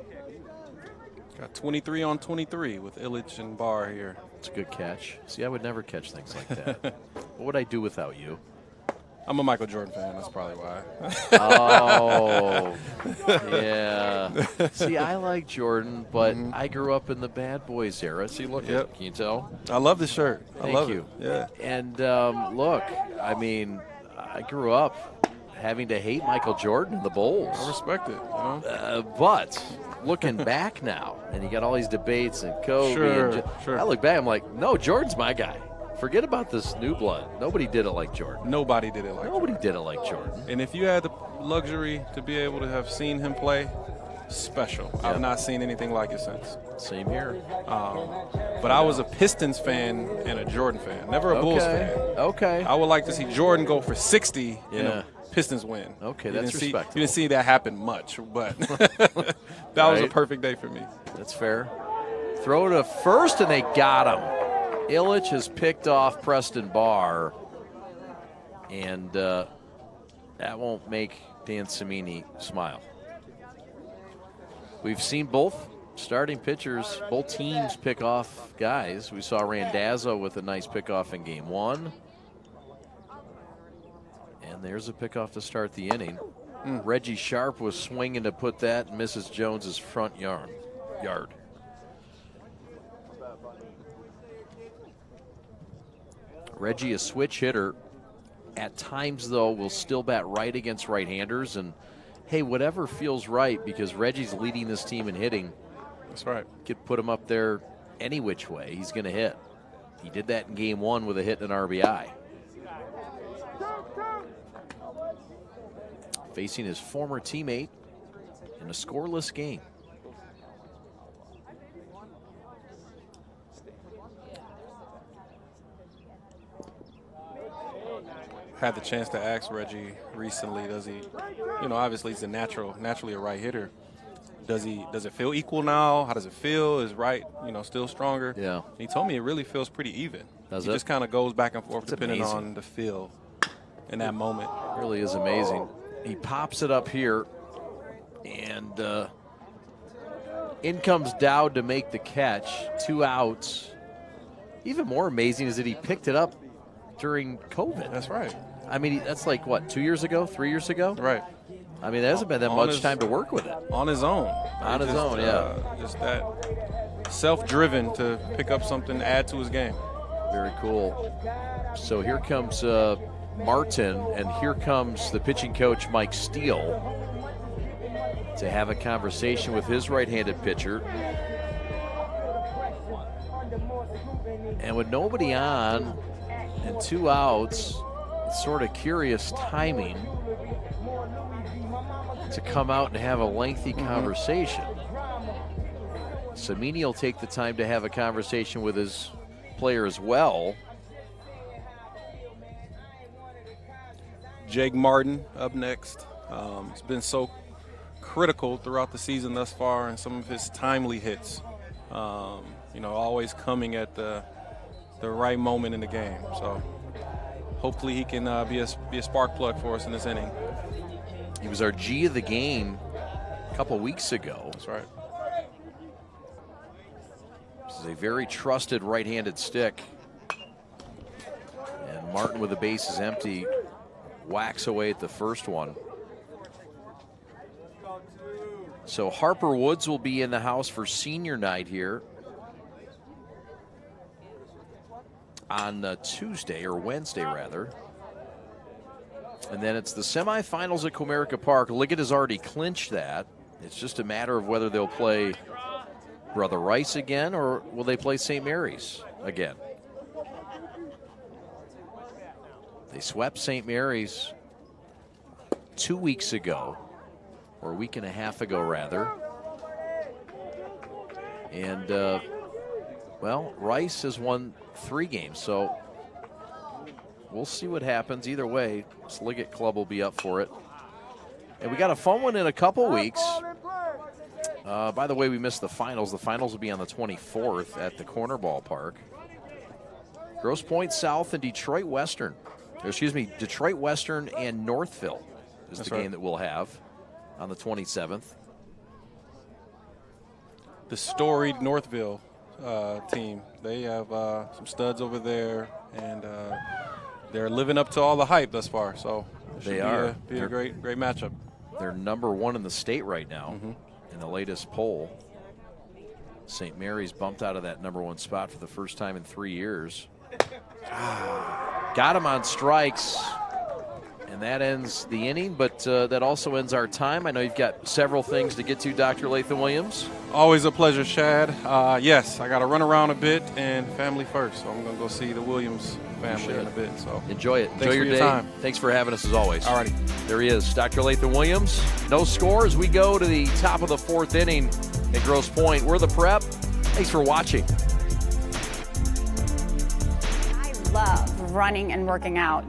Got 23 on 23 with Illich and Barr here. It's a good catch. See, I would never catch things like that. What would I do without you? I'm a Michael Jordan fan. That's probably why. Oh, yeah. See, I like Jordan, but I grew up in the Bad Boys era. See, look, can you tell? I love this shirt. I love you. It. Yeah. And look, I mean, I grew up having to hate Michael Jordan and the Bulls. I respect it. You know? But looking back now, and you got all these debates and Kobe. Sure. I look back, I'm like, no, Jordan's my guy. Forget about this new blood. Nobody did it like Jordan. Nobody did it like Nobody did it like Jordan. And if you had the luxury to be able to have seen him play, special. Yep. I've not seen anything like it since. Same here. But I was a Pistons fan and a Jordan fan, never a Bulls fan. Okay. I would like to see Jordan go for 60 and the Pistons win. Okay, that's respectable. You didn't see that happen much, but that was a perfect day for me. That's fair. Throw to first, and they got him. Illich has picked off Preston Barr, and that won't make Dan Cimini smile. We've seen both starting pitchers, both teams pick off guys. We saw Randazzo with a nice pickoff in game 1. And there's a pickoff to start the inning. Reggie Sharp was swinging to put that in Mrs. Jones's front yard. Reggie, a switch hitter. At times, though, will still bat right against right-handers. And, hey, whatever feels right, because Reggie's leading this team in hitting. That's right. Could put him up there any which way. He's going to hit. He did that in game 1 with a hit and an RBI. Facing his former teammate in a scoreless game. had the chance to ask Reggie recently, does he, you know, obviously he's naturally a right hitter. Does it feel equal now? How does it feel? Is right, you know, still stronger? Yeah. And he told me it really feels pretty even. Does it? Just kind of goes back and forth depending amazing. on the feel in that moment. It really is amazing. He pops it up here, and in comes Dowd to make the catch. 2 outs. Even more amazing is that he picked it up during COVID. That's right. I mean, that's like, what, 2 years ago, 3 years ago? Right. I mean, there hasn't been that much time to work with it. On his own. On his own, yeah. Just that self-driven to pick up something, add to his game. Very cool. So here comes Martin, and here comes the pitching coach, Mike Steele, to have a conversation with his right-handed pitcher. And with nobody on and 2 outs, it's sort of curious timing to come out and have a lengthy conversation. Samini will take the time to have a conversation with his player as well. Jake Martin up next. It's been so critical throughout the season thus far, and some of his timely hits. You know, always coming at the right moment in the game. So hopefully he can be a spark plug for us in this inning. He was our G of the game a couple weeks ago. That's right. This is a very trusted right-handed stick. And Martin, with the bases empty, whacks away at the first one. So Harper Woods will be in the house for senior night here on Tuesday, or Wednesday rather. And then it's the semifinals at Comerica Park. Liggett has already clinched that. It's just a matter of whether they'll play Brother Rice again, or will they play St. Mary's again. They swept St. Mary's 2 weeks ago, or a week and a half ago rather. And well, Rice has won 3 games, so we'll see what happens. Either way, this Liggett club will be up for it. And we got a fun one in a couple weeks. By the way, we missed the finals. The finals will be on the 24th at the Corner Ballpark. Grosse Pointe South and Detroit Western. Excuse me, Detroit Western and Northville is the game that we'll have on the 27th. The storied Northville team. They have some studs over there, and they're living up to all the hype thus far. So They are. Be a great matchup. They're #1 in the state right now in the latest poll. St. Mary's bumped out of that #1 spot for the first time in 3 years. Got him on strikes, and that ends the inning, but that also ends our time. I know you've got several things to get to, Dr. Latham Williams. Always a pleasure, Shad. Yes, I got to run around a bit, and family first, so I'm going to go see the Williams family in a bit. So enjoy it. Thanks Enjoy for your day. time. Thanks for having us as always. All righty. There he is, Dr. Latham Williams. No score as we go to the top of the 4th inning at Grosse Pointe. We're the Prep. Thanks for watching. I love running and working out,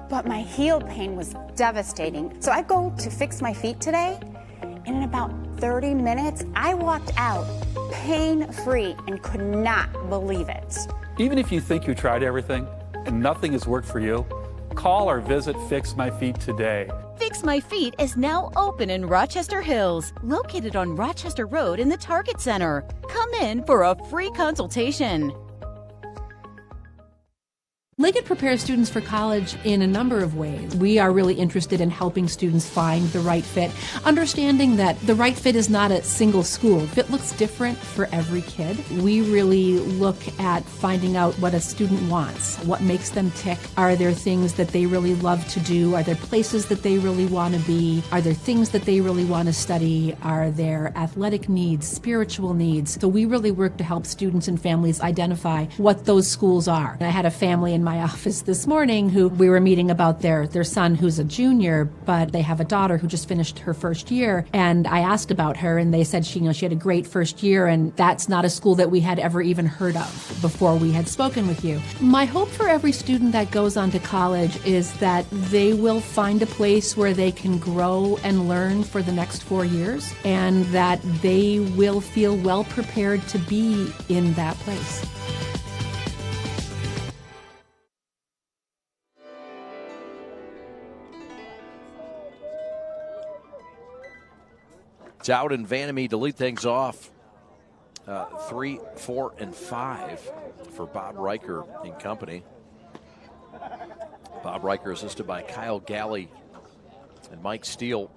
but my heel pain was devastating. So I go to fix my feet today, and in about 30 minutes, I walked out pain-free and could not believe it. Even if you think you tried everything and nothing has worked for you, call or visit Fix My Feet today. Fix My Feet is now open in Rochester Hills, located on Rochester Road in the Target Center. Come in for a free consultation. Liggett prepares students for college in a number of ways. We are really interested in helping students find the right fit, understanding that the right fit is not a single school. Fit looks different for every kid. We really look at finding out what a student wants, what makes them tick. Are there things that they really love to do? Are there places that they really want to be? Are there things that they really want to study? Are there athletic needs, spiritual needs? So we really work to help students and families identify what those schools are. I had a family in my office this morning who we were meeting about their son who's a junior, but they have a daughter who just finished her first year. And I asked about her, and they said she had a great first year, and that's not a school that we had ever even heard of before we had spoken with you. My hope for every student that goes on to college is that they will find a place where they can grow and learn for the next 4 years, and that they will feel well prepared to be in that place. Dowd and Vanamy to lead things off. 3, 4, and 5 for Bob Riker and company. Bob Riker assisted by Kyle Galley and Mike Steele.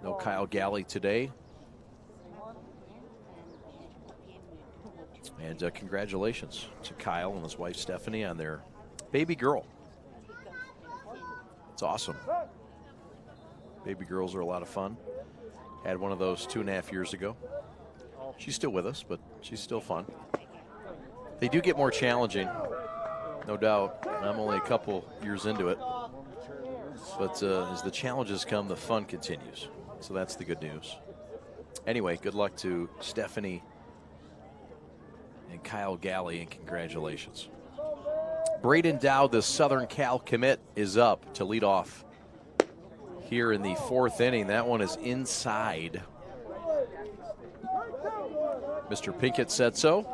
No Kyle Galley today. And congratulations to Kyle and his wife Stephanie on their baby girl. It's awesome. Baby girls are a lot of fun. Had one of those 2.5 years ago. She's still with us, but she's still fun. They do get more challenging, no doubt. I'm only a couple years into it. But as the challenges come, the fun continues. So that's the good news. Anyway, good luck to Stephanie and Kyle Galley, and congratulations. Braden Dowd, the Southern Cal commit, is up to lead off here in the 4th inning. That one is inside. Mr. Pinkett said so.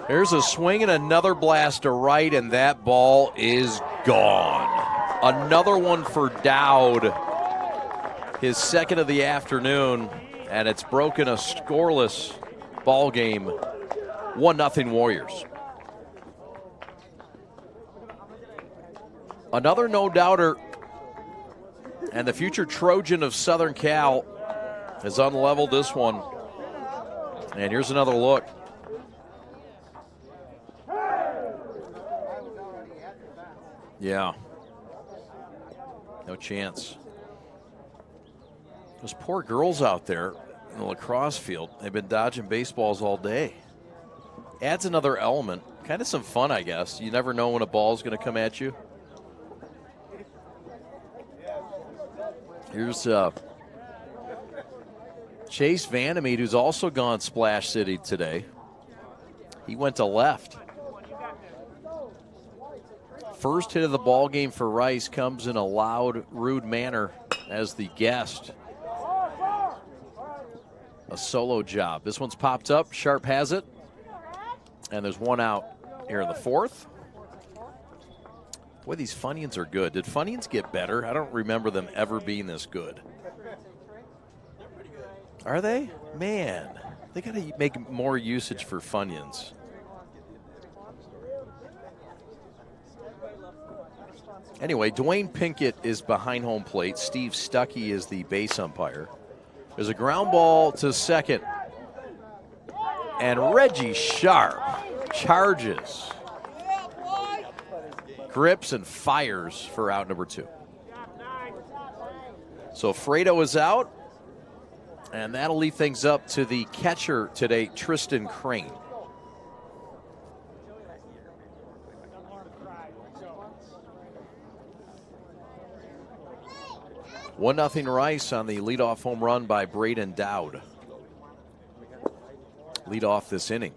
There's a swing and another blast to right, and that ball is gone. Another one for Dowd, his second of the afternoon, and it's broken a scoreless ball game. 1-0 Warriors. Another no-doubter, and the future Trojan of Southern Cal has unleveled this one. And here's another look. Yeah. No chance. Those poor girls out there in the lacrosse field, they've been dodging baseballs all day. Adds another element. Kind of some fun, I guess. You never know when a ball's going to come at you. Here's Chase Vandermeet, who's also gone Splash City today. He went to left. First hit of the ball game for Rice comes in a loud, rude manner as the guest. A solo job. This one's popped up. Sharp has it. And there's one out here in the 4th. Boy, these Funyuns are good. Did Funyuns get better? I don't remember them ever being this good. Are they? Man, they got to make more usage for Funyuns. Anyway, Dwayne Pinkett is behind home plate. Steve Stuckey is the base umpire. There's a ground ball to second. And Reggie Sharp charges, grips, and fires for out number 2. So Fredo is out, and that'll leave things up to the catcher today, Tristan Crane. One 0 Rice on the leadoff home run by Braden Dowd. Lead off this inning.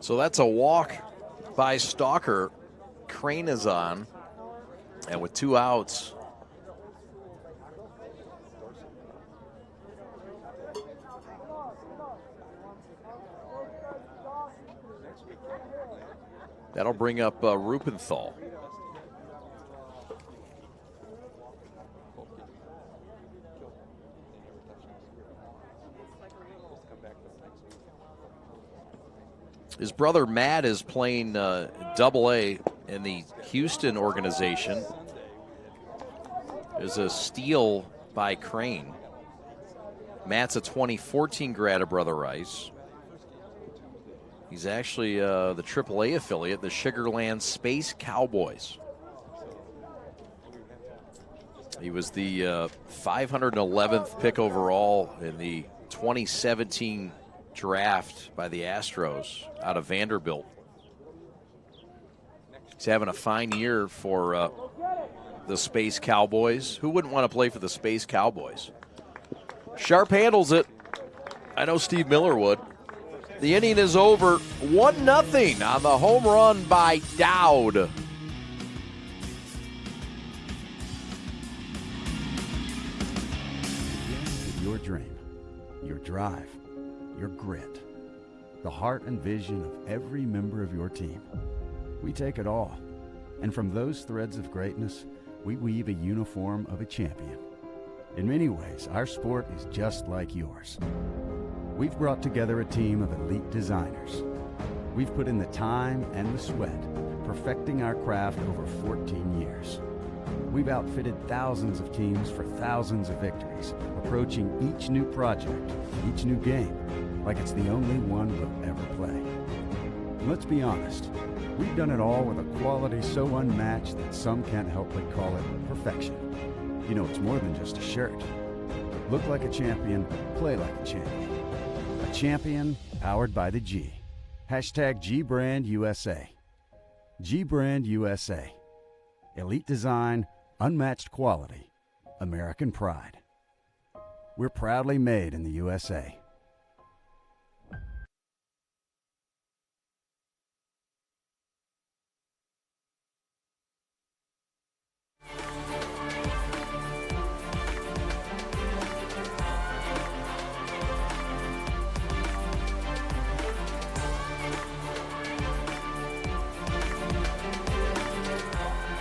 So that's a walk by Stalker. Crane is on. And with 2 outs, That'll bring up Rupenthal. His brother Matt is playing Double-A in the Houston organization. There's a steal by Crane. Matt's a 2014 grad of Brother Rice. He's actually the AAA affiliate, the Sugar Land Space Cowboys. He was the 511th pick overall in the 2017 draft by the Astros out of Vanderbilt. He's having a fine year for the Space Cowboys. Who wouldn't want to play for the Space Cowboys? Sharp handles it. I know Steve Miller would. The inning is over, 1-0 on the home run by Dowd. Your dream, your drive, your grit, the heart and vision of every member of your team. We take it all, and from those threads of greatness, we weave a uniform of a champion. In many ways, our sport is just like yours. We've brought together a team of elite designers. We've put in the time and the sweat, perfecting our craft over 14 years. We've outfitted thousands of teams for thousands of victories, approaching each new project, each new game, like it's the only one we'll ever play. And let's be honest, we've done it all with a quality so unmatched that some can't help but call it perfection. You know, it's more than just a shirt. Look like a champion, play like a champion. A champion powered by the G. Hashtag GBrandUSA. GBrandUSA. Elite design, unmatched quality, American pride. We're proudly made in the USA.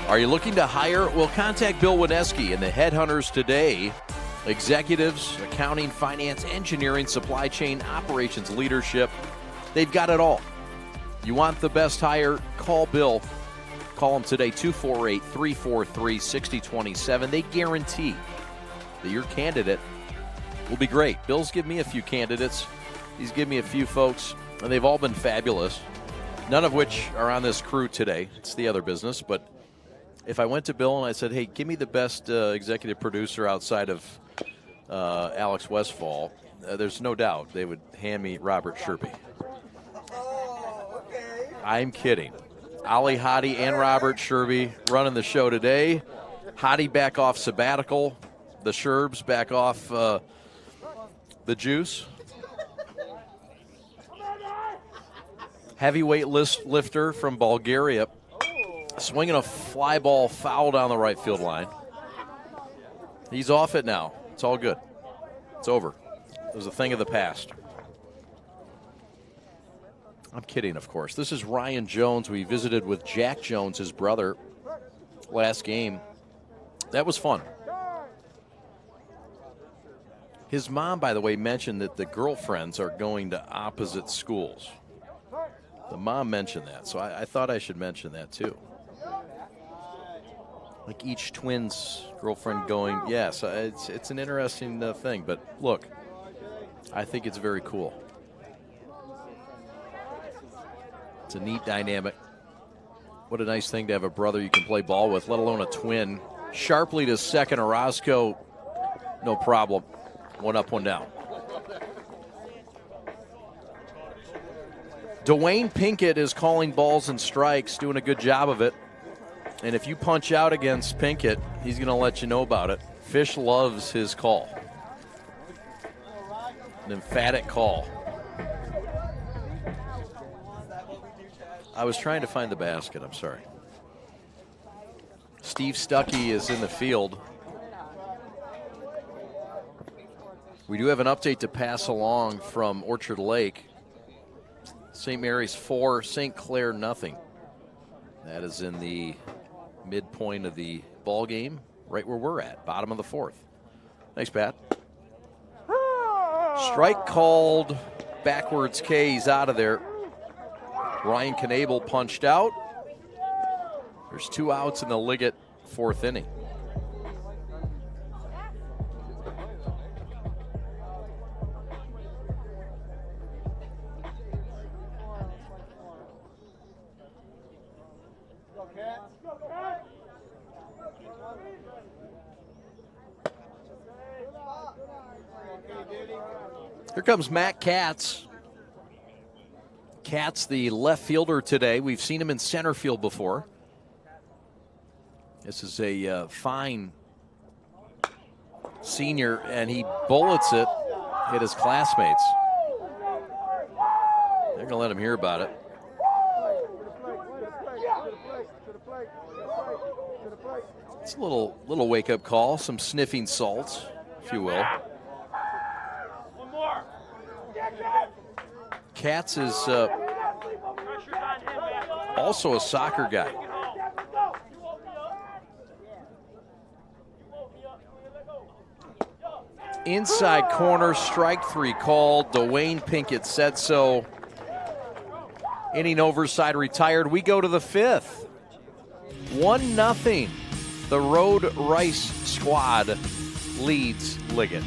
Are you looking to hire? Well, contact Bill Wineski and the Headhunters today. Executives, accounting, finance, engineering, supply chain, operations, leadership. They've got it all. You want the best hire? Call Bill. Call him today, 248-343-6027. They guarantee that your candidate will be great. Bill's given me a few candidates. He's given me a few folks, and they've all been fabulous, none of which are on this crew today. It's the other business, but if I went to Bill and I said, hey, give me the best executive producer outside of Alex Westfall, there's no doubt they would hand me Robert Sherby. I'm kidding. Ali Hadi and Robert Sherby running the show today. Hadi back off sabbatical. The Sherbs back off the juice. Heavyweight lifter from Bulgaria. Swinging a fly ball foul down the right field line. He's off it now. It's all good. It's over. It was a thing of the past. I'm kidding, of course. This is Ryan Jones. We visited with Jack Jones, his brother, last game. That was fun. His mom, by the way, mentioned that the girlfriends are going to opposite schools. The mom mentioned that, so I thought I should mention that too. Like each twin's girlfriend going, yes, it's an interesting thing. But look, I think it's very cool. It's a neat dynamic. What a nice thing to have a brother you can play ball with, let alone a twin. Sharply to second, Orozco, no problem. One up, one down. Dwayne Pinkett is calling balls and strikes, doing a good job of it. And if you punch out against Pinkett, he's going to let you know about it. Fish loves his call. An emphatic call. I was trying to find the basket. I'm sorry. Steve Stuckey is in the field. We do have an update to pass along from Orchard Lake. St. Mary's 4, St. Clair nothing. That is in the midpoint of the ball game, right where we're at, bottom of the fourth. Nice bat. Strike called, backwards K, he's out of there. Ryan Knable punched out. There's 2 outs in the Liggett fourth inning. Here comes Matt Katz. Katz, the left fielder today. We've seen him in center field before. This is a fine senior, and he bullets it, hit his classmates. They're going to let him hear about it. It's a little wake-up call, some sniffing salts, if you will. Katz is also a soccer guy. Inside corner, strike 3 called. Dwayne Pinkett said so. Inning overside retired. We go to the 5th. 1-0. The Road Rice squad leads Liggett.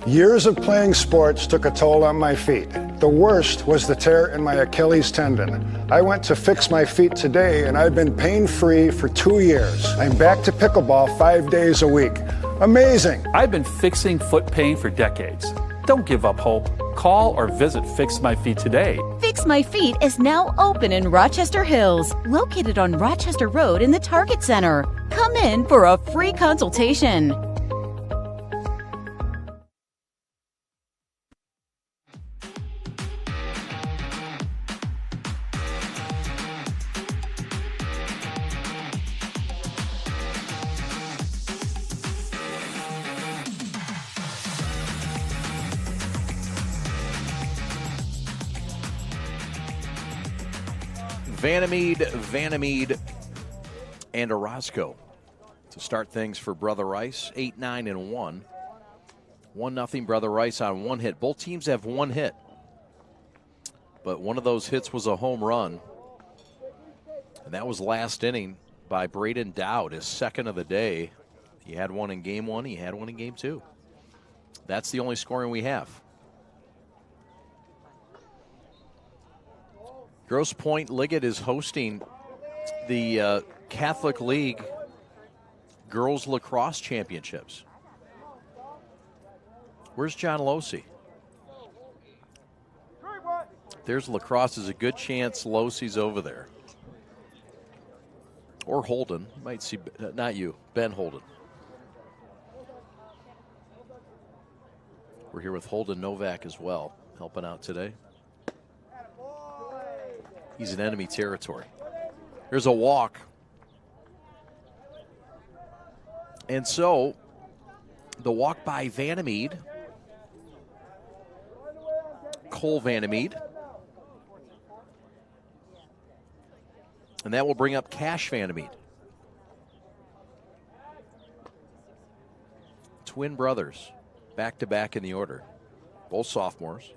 Years of playing sports took a toll on my feet. The worst was the tear in my Achilles tendon. I went to Fix My Feet today, and I've been pain-free for 2 years. I'm back to pickleball 5 days a week. Amazing! I've been fixing foot pain for decades. Don't give up hope. Call or visit Fix My Feet today. Fix My Feet is now open in Rochester Hills, located on Rochester Road in the Target Center. Come in for a free consultation. Vanamede, and Orozco to start things for Brother Rice. 8-9-1. 1-0 Brother Rice on 1 hit. Both teams have 1 hit, but one of those hits was a home run, and that was last inning by Braden Dowd, his second of the day. He had one in game 1. He had one in game 2. That's the only scoring we have. Grosse Pointe Liggett is hosting the Catholic League Girls Lacrosse Championships. Where's John Losey? There's lacrosse. There's a good chance Losey's over there. Or Holden. You might see, not you, Ben Holden. We're here with Holden Novak as well, helping out today. He's in enemy territory. There's a walk. And so, the walk by Vanamede, Cole Vanamede. And that will bring up Cash Vanamede. Twin brothers, back-to-back in the order. Both sophomores.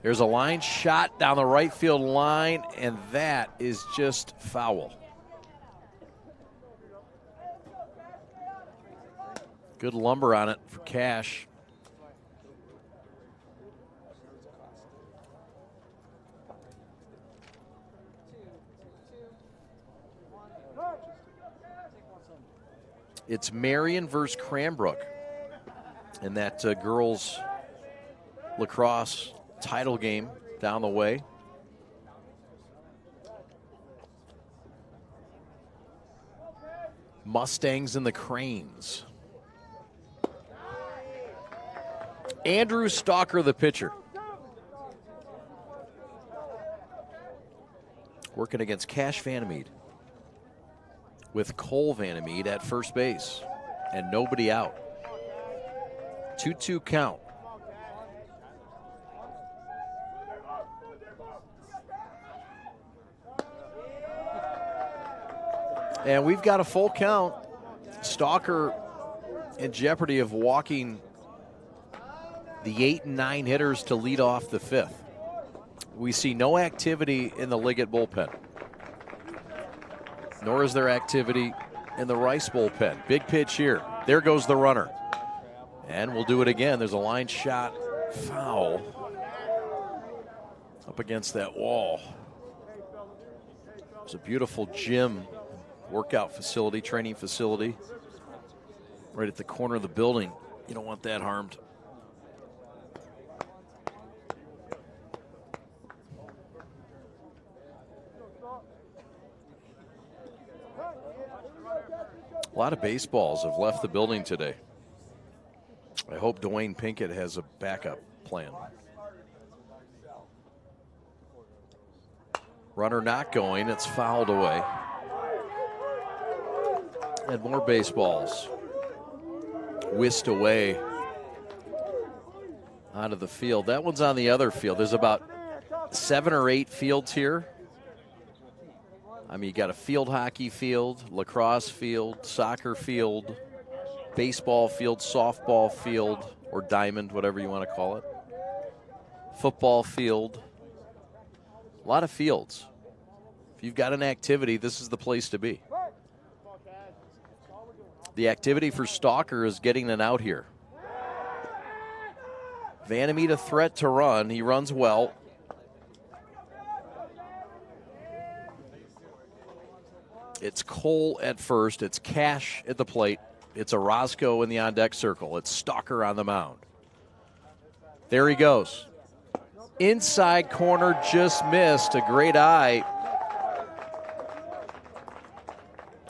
There's a line shot down the right field line, and that is just foul. Good lumber on it for Cash. It's Marion versus Cranbrook in that girls lacrosse title game down the way. Mustangs and the Cranes. Andrew Stalker, the pitcher. Working against Cash Vandermeed with Cole Vandermeed at first base and nobody out. 2-2 count. And we've got a full count. Stalker in jeopardy of walking the 8 and 9 hitters to lead off the 5th. We see no activity in the Liggett bullpen, nor is there activity in the Rice bullpen. Big pitch here. There goes the runner. And we'll do it again. There's a line shot foul up against that wall. It's a beautiful gym, workout facility, training facility, right at the corner of the building. You don't want that harmed. A lot of baseballs have left the building today. I hope Dwayne Pinkett has a backup plan. Runner not going, it's fouled away. And more baseballs whisked away out of the field. That one's on the other field. There's about 7 or 8 fields here. I mean, you got a field hockey field, lacrosse field, soccer field, baseball field, softball field, or diamond, whatever you want to call it. Football field. A lot of fields. If you've got an activity, this is the place to be. The activity for Stalker is getting an out here. Vandermeed a threat to run. He runs well. It's Cole at first. It's Cash at the plate. It's Orozco in the on-deck circle. It's Stalker on the mound. There he goes. Inside corner, just missed. A great eye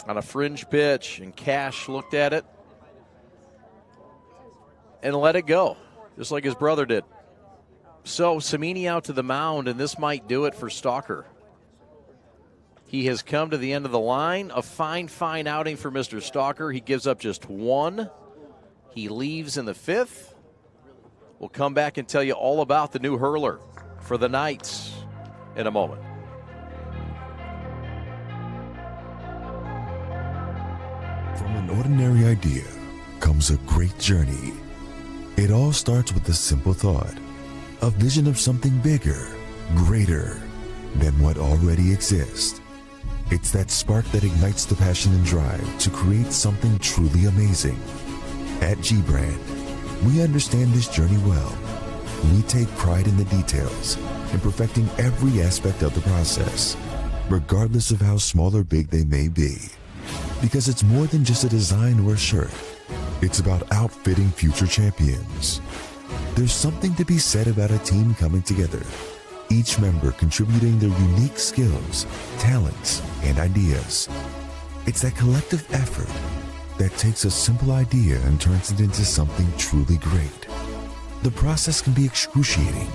on a fringe pitch, and Cash looked at it and let it go, just like his brother did. So Samini out to the mound, and this might do it for Stalker. He has come to the end of the line. A fine, fine outing for Mr. Stalker. He gives up just 1. He leaves in the 5th. We'll come back and tell you all about the new hurler for the Knights in a moment. From an ordinary idea comes a great journey. It all starts with a simple thought, a vision of something bigger, greater than what already exists. It's that spark that ignites the passion and drive to create something truly amazing. At G-Brand, we understand this journey well. We take pride in the details and perfecting every aspect of the process, regardless of how small or big they may be. Because it's more than just a design or a shirt. It's about outfitting future champions. There's something to be said about a team coming together, each member contributing their unique skills, talents, and ideas. It's that collective effort that takes a simple idea and turns it into something truly great. The process can be excruciating,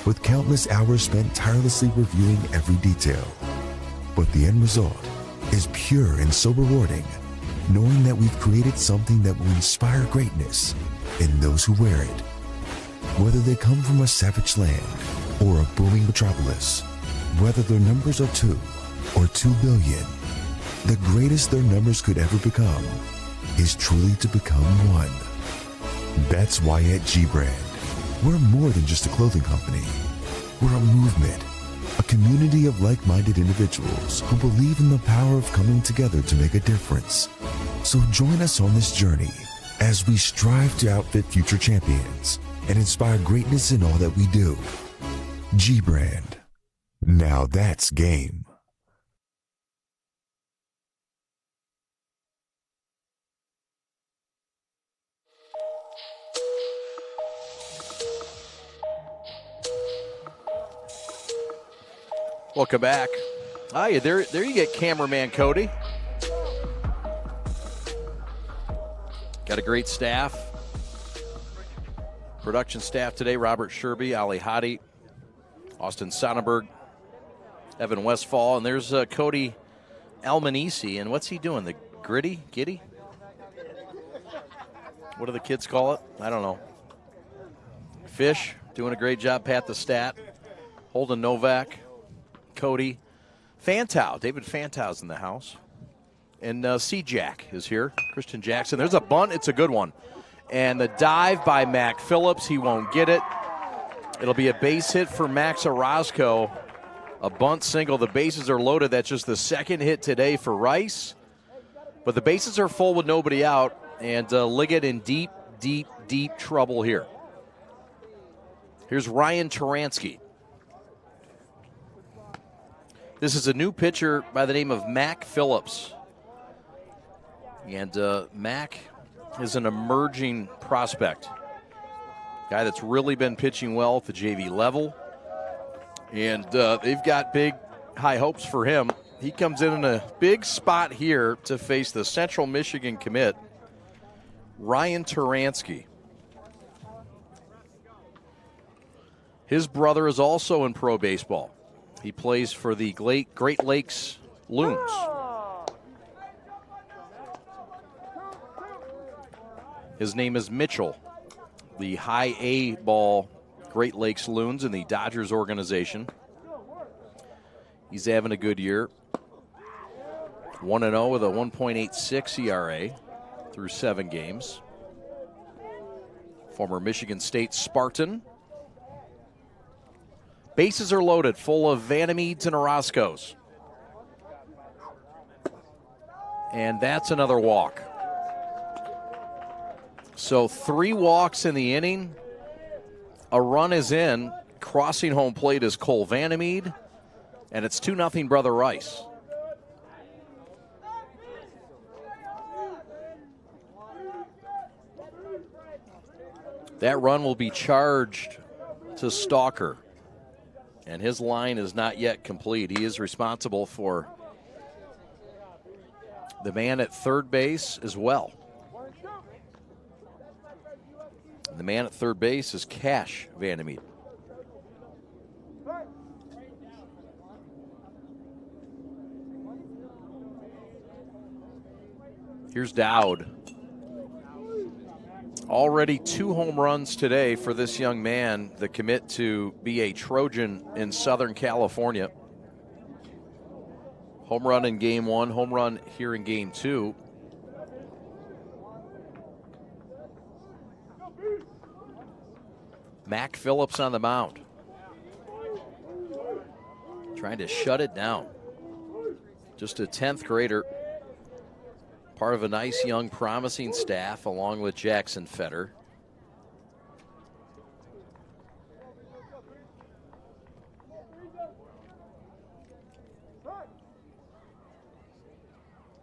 with countless hours spent tirelessly reviewing every detail. But the end result is pure and so rewarding, knowing that we've created something that will inspire greatness in those who wear it. Whether they come from a savage land or a booming metropolis, whether their numbers are 2 or 2 billion, the greatest their numbers could ever become is truly to become one. That's why at G-Brand, we're more than just a clothing company. We're a movement, a community of like-minded individuals who believe in the power of coming together to make a difference. So join us on this journey as we strive to outfit future champions and inspire greatness in all that we do. G-Brand. Now that's game. Welcome back. Hi, there you get cameraman Cody. Got a great staff. Production staff today, Robert Sherby, Ali Hadi, Austin Sonnenberg, Evan Westfall, and there's Cody Almanisi. And what's he doing? The giddy? What do the kids call it? I don't know. Fish, doing a great job. Pat the Stat, Holden Novak, Cody, Fantow. David Fantow's in the house. And C-Jack is here, Christian Jackson. There's a bunt. It's a good one. And the dive by Mac Phillips. He won't get it. It'll be a base hit for Max Orozco. A bunt single. The bases are loaded. That's just the second hit today for Rice. But the bases are full with nobody out. And Liggett in deep, deep, deep trouble here. Here's Ryan Taransky. This is a new pitcher by the name of Mac Phillips. And Mac is an emerging prospect. Guy that's really been pitching well at the JV level. And they've got big, high hopes for him. He comes in a big spot here to face the Central Michigan commit, Ryan Taransky. His brother is also in pro baseball. He plays for the Great Lakes Loons. His name is Mitchell, the high A ball Great Lakes Loons in the Dodgers organization. He's having a good year. 1-0 with a 1.86 ERA through 7 games. Former Michigan State Spartan. Bases are loaded, full of Vanamedes and Orozcos. And that's another walk. So 3 walks in the inning. A run is in. Crossing home plate is Cole Vanamede. And it's 2-0 Brother Rice. That run will be charged to Stalker. And his line is not yet complete. He is responsible for the man at third base as well. And the man at third base is Cash Vanamede. Here's Dowd. Already 2 home runs today for this young man, the commit to be a Trojan in Southern California. Home run in game 1, home run here in game 2. Mac Phillips on the mound. Trying to shut it down. Just a 10th grader. Part of a nice, young, promising staff along with Jackson Fetter.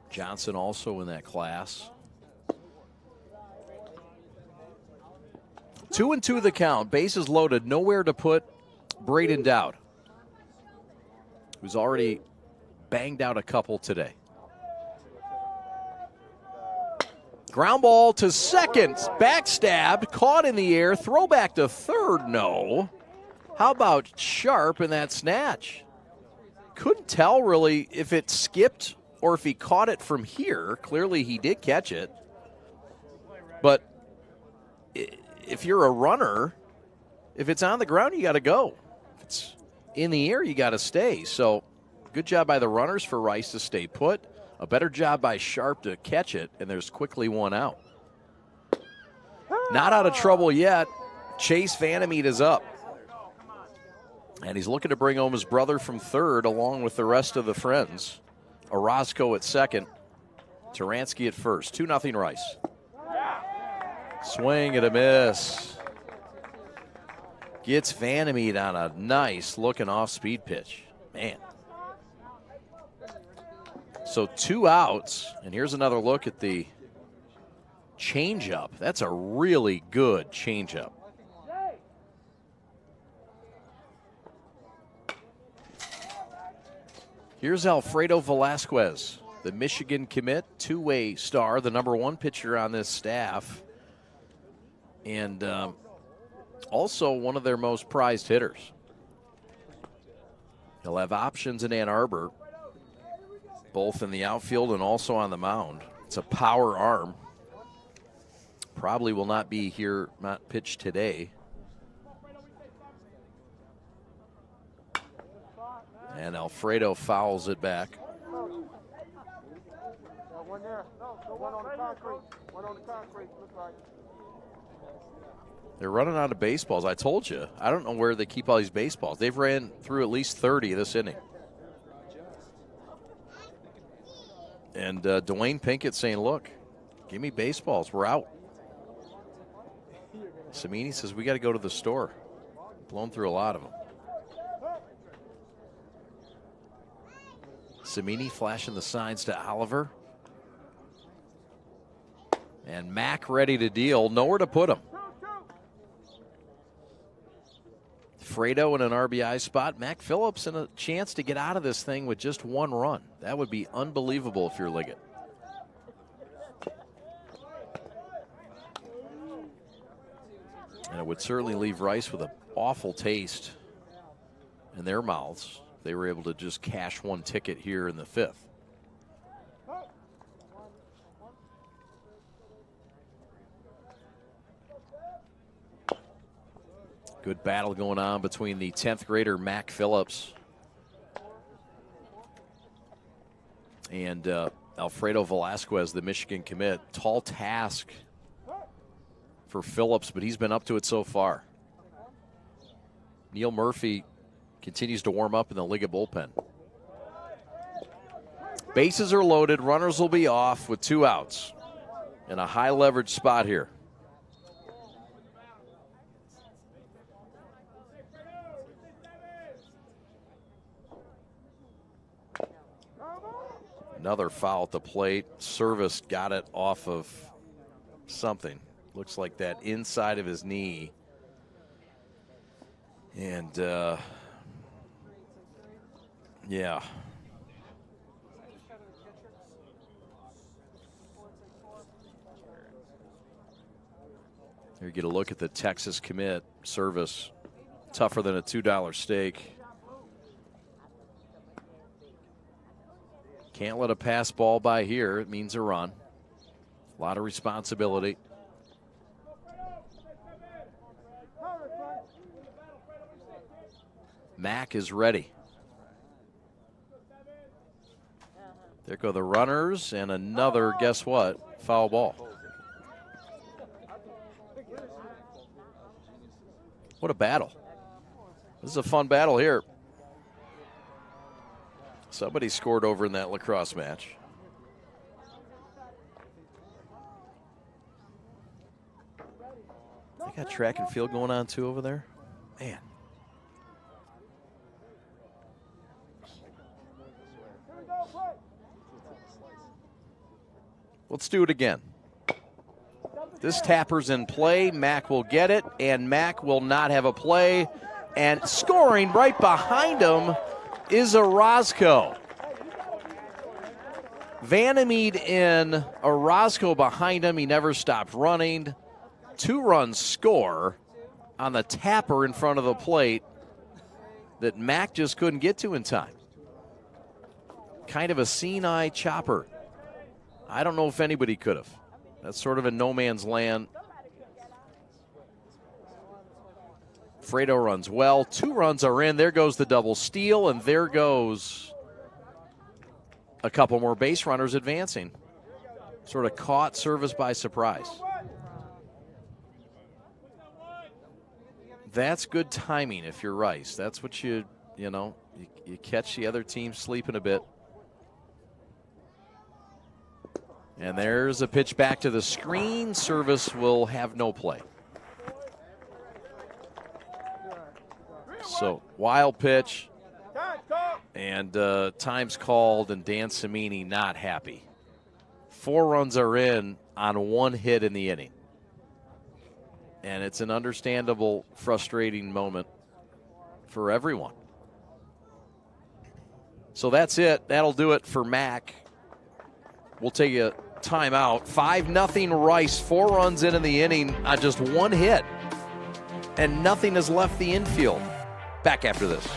Johnson also in that class. 2-2 the count. Bases loaded. Nowhere to put Braden Dowd, who's already banged out a couple today. Ground ball to second. Backstabbed. Caught in the air. Throwback to third. No. How about Sharp in that snatch? Couldn't tell really if it skipped or if he caught it from here. Clearly he did catch it. But if you're a runner, if it's on the ground, you got to go. If it's in the air, you got to stay. So good job by the runners for Rice to stay put. A better job by Sharp to catch it, and there's quickly 1 out. Not out of trouble yet. Chase Vanamede is up. And he's looking to bring home his brother from third along with the rest of the friends. Orozco at second. Taransky at first. 2-0 Rice. Swing and a miss. Gets Vanamede on a nice looking off-speed pitch. Man. So 2 outs, and here's another look at the changeup. That's a really good changeup. Here's Alfredo Velasquez, the Michigan commit, two-way star, the #1 pitcher on this staff, and also one of their most prized hitters. He'll have options in Ann Arbor, both in the outfield and also on the mound. It's a power arm. Probably will not be here, not pitched today. And Alfredo fouls it back. One there. No, one on the concrete. One on the concrete. Looks like. They're running out of baseballs. I told you. I don't know where they keep all these baseballs. They've ran through at least 30 this inning. And Dwayne Pinkett saying, look, give me baseballs. We're out. Samini says, we got to go to the store. Blown through a lot of them. Samini flashing the signs to Oliver. And Mack ready to deal. Nowhere to put him. Fredo in an RBI spot. Mac Phillips in a chance to get out of this thing with just one run. That would be unbelievable if you're Liggett. And it would certainly leave Rice with an awful taste in their mouths. They were able to just cash one ticket here in the 5th. Good battle going on between the 10th grader Mac Phillips and Alfredo Velasquez, the Michigan commit. Tall task for Phillips, but he's been up to it so far. Neil Murphy continues to warm up in the Liggett bullpen. Bases are loaded. Runners will be off with 2 outs in a high leverage spot here. Another foul at the plate. Service got it off of something. Looks like that inside of his knee. And, yeah. Here you get a look at the Texas commit. Service tougher than a $2 steak. Can't let a pass ball by here. It means a run. A lot of responsibility. Mack is ready. There go the runners, and another, guess what, foul ball. What a battle. This is a fun battle here. Somebody scored over in that lacrosse match. They got track and field going on too over there. Man. Let's do it again. This tapper's in play. Mack will get it, and Mack will not have a play. And scoring right behind him is Orozco. Vandermeed in, Orozco behind him. He never stopped running. 2-run score on the tapper in front of the plate that Mack just couldn't get to in time. Kind of a seeing-eye chopper. I don't know if anybody could have. That's sort of in no man's land. Fredo runs well. 2 runs are in. There goes the double steal, and there goes a couple more base runners advancing. Sort of caught Service by surprise. That's good timing if you're Rice. That's what you catch the other team sleeping a bit. And there's a pitch back to the screen. Service will have no play. So, wild pitch. And time's called, and Dan Samini not happy. 4 runs are in on 1 hit in the inning. And it's an understandable, frustrating moment for everyone. So that's it. That'll do it for Mac. We'll take a timeout. 5-0 Rice. 4 runs in the inning on just 1 hit. And nothing has left the infield. Back after this.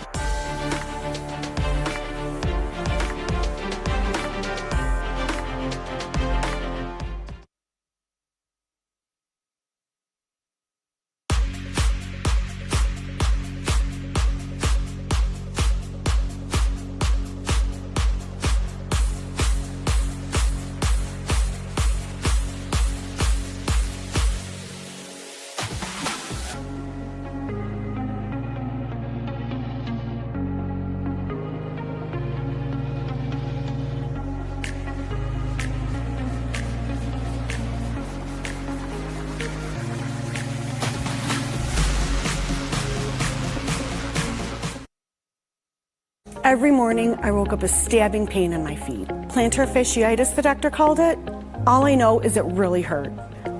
Every morning, I woke up with stabbing pain in my feet. Plantar fasciitis, the doctor called it. All I know is it really hurt.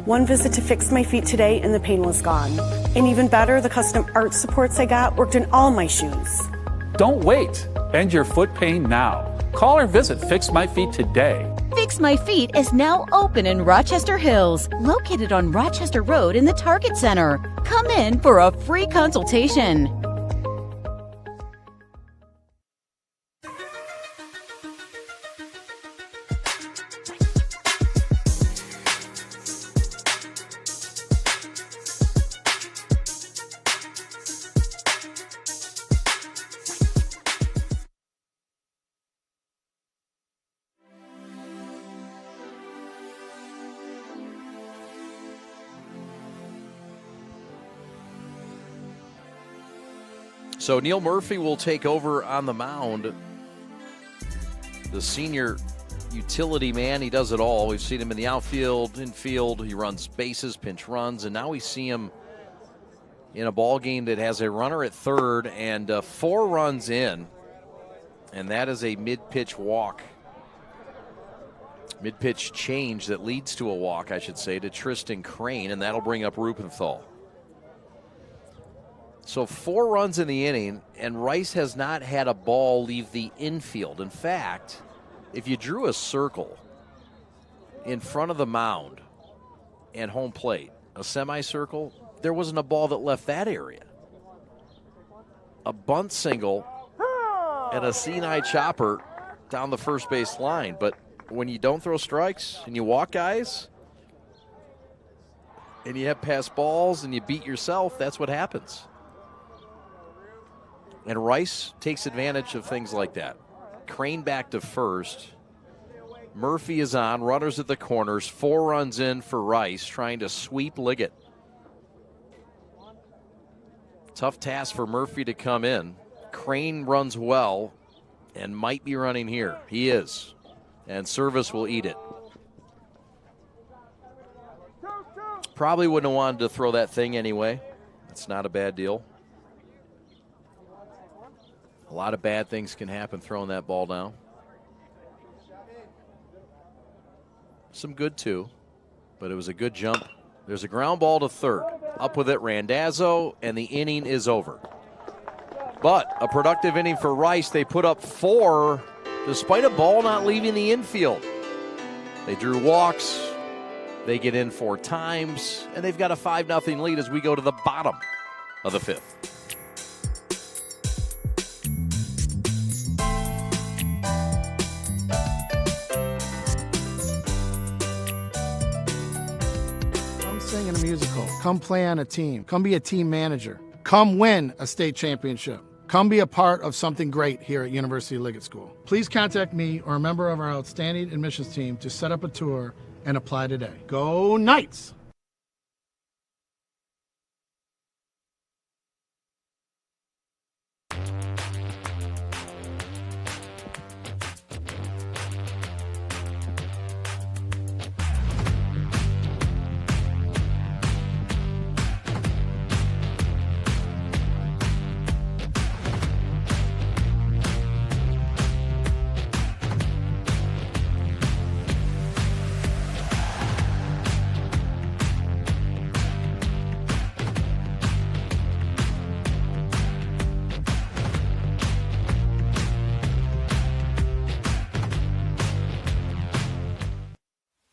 One visit to Fix My Feet today and the pain was gone. And even better, the custom art supports I got worked in all my shoes. Don't wait. End your foot pain now. Call or visit Fix My Feet today. Fix My Feet is now open in Rochester Hills, located on Rochester Road in the Target Center. Come in for a free consultation. So Neil Murphy will take over on the mound. The senior utility man, he does it all. We've seen him in the outfield, infield. He runs bases, pinch runs, and now we see him in a ball game that has a runner at third and 4 runs in, and that is a mid-pitch walk. Mid-pitch change that leads to a walk, I should say, to Tristan Crane, and that'll bring up Rupenthal. So 4 runs in the inning, and Rice has not had a ball leave the infield. In fact, if you drew a circle in front of the mound and home plate, a semicircle, there wasn't a ball that left that area. A bunt single and a C9 chopper down the first base line. But when you don't throw strikes and you walk guys and you have pass balls and you beat yourself, that's what happens. And Rice takes advantage of things like that. Crane back to first. Murphy is on, runners at the corners, 4 runs in for Rice, trying to sweep Liggett. Tough task for Murphy to come in. Crane runs well and might be running here. He is. And Service will eat it. Probably wouldn't have wanted to throw that thing anyway. It's not a bad deal. A lot of bad things can happen throwing that ball down. Some good too, but it was a good jump. There's a ground ball to third. Up with it, Randazzo, and the inning is over. But a productive inning for Rice. They put up 4 despite a ball not leaving the infield. They drew walks. They get in 4 times, and they've got a 5-0 lead as we go to the bottom of the 5th. Sing in a musical. Come play on a team. Come be a team manager. Come win a state championship. Come be a part of something great here at University of Liggett School. Please contact me or a member of our outstanding admissions team to set up a tour and apply today. Go Knights!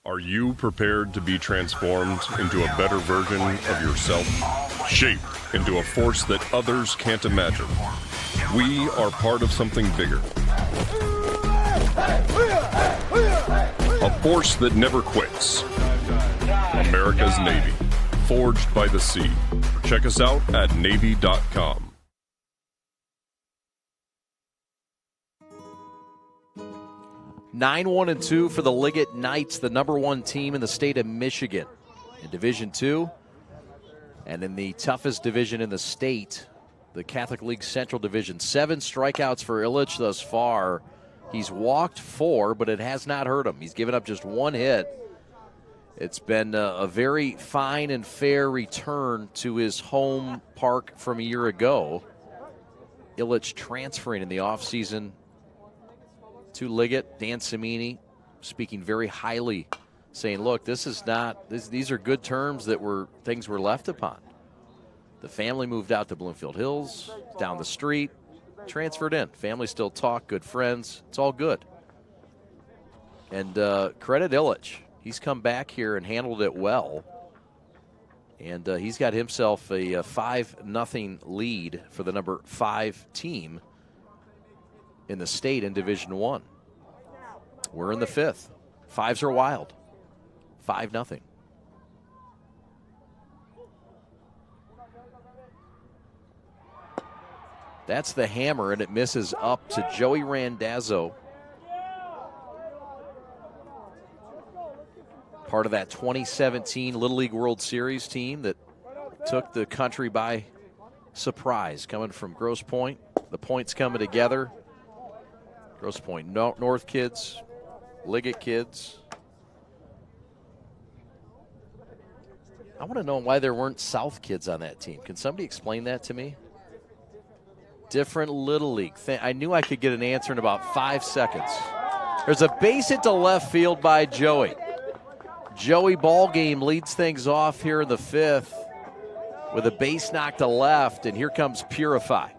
Are you prepared to be transformed into a better version of yourself? Shaped into a force that others can't imagine. We are part of something bigger. A force that never quits. America's Navy. Forged by the sea. Check us out at Navy.com. 9-1-2 for the Liggett Knights, the #1 team in the state of Michigan. In Division II, and in the toughest division in the state, the Catholic League Central Division. 7 strikeouts for Illich thus far. He's walked 4, but it has not hurt him. He's given up just 1 hit. It's been a very fine and fair return to his home park from a year ago. Illich transferring in the offseason to Liggett. Dan Cimini speaking very highly, saying, look, these are good terms that things were left upon. The family moved out to Bloomfield Hills, down the street, transferred in. Family still talk, good friends. It's all good. And credit Illich. He's come back here and handled it well. And he's got himself a 5-0 lead for the number 5 team in the state in Division I. We're in the 5th. 5s are wild. 5-0. That's the hammer, and it misses up to Joey Randazzo. Part of that 2017 Little League World Series team that took the country by surprise, coming from Grosse Pointe. The points coming together. Grosse Pointe North kids, Liggett kids. I want to know why there weren't South kids on that team. Can somebody explain that to me? Different Little League thing. I knew I could get an answer in about 5 seconds. There's a base hit to left field by Joey. Joey Ballgame leads things off here in the 5th with a base knock to left, and here comes Purify.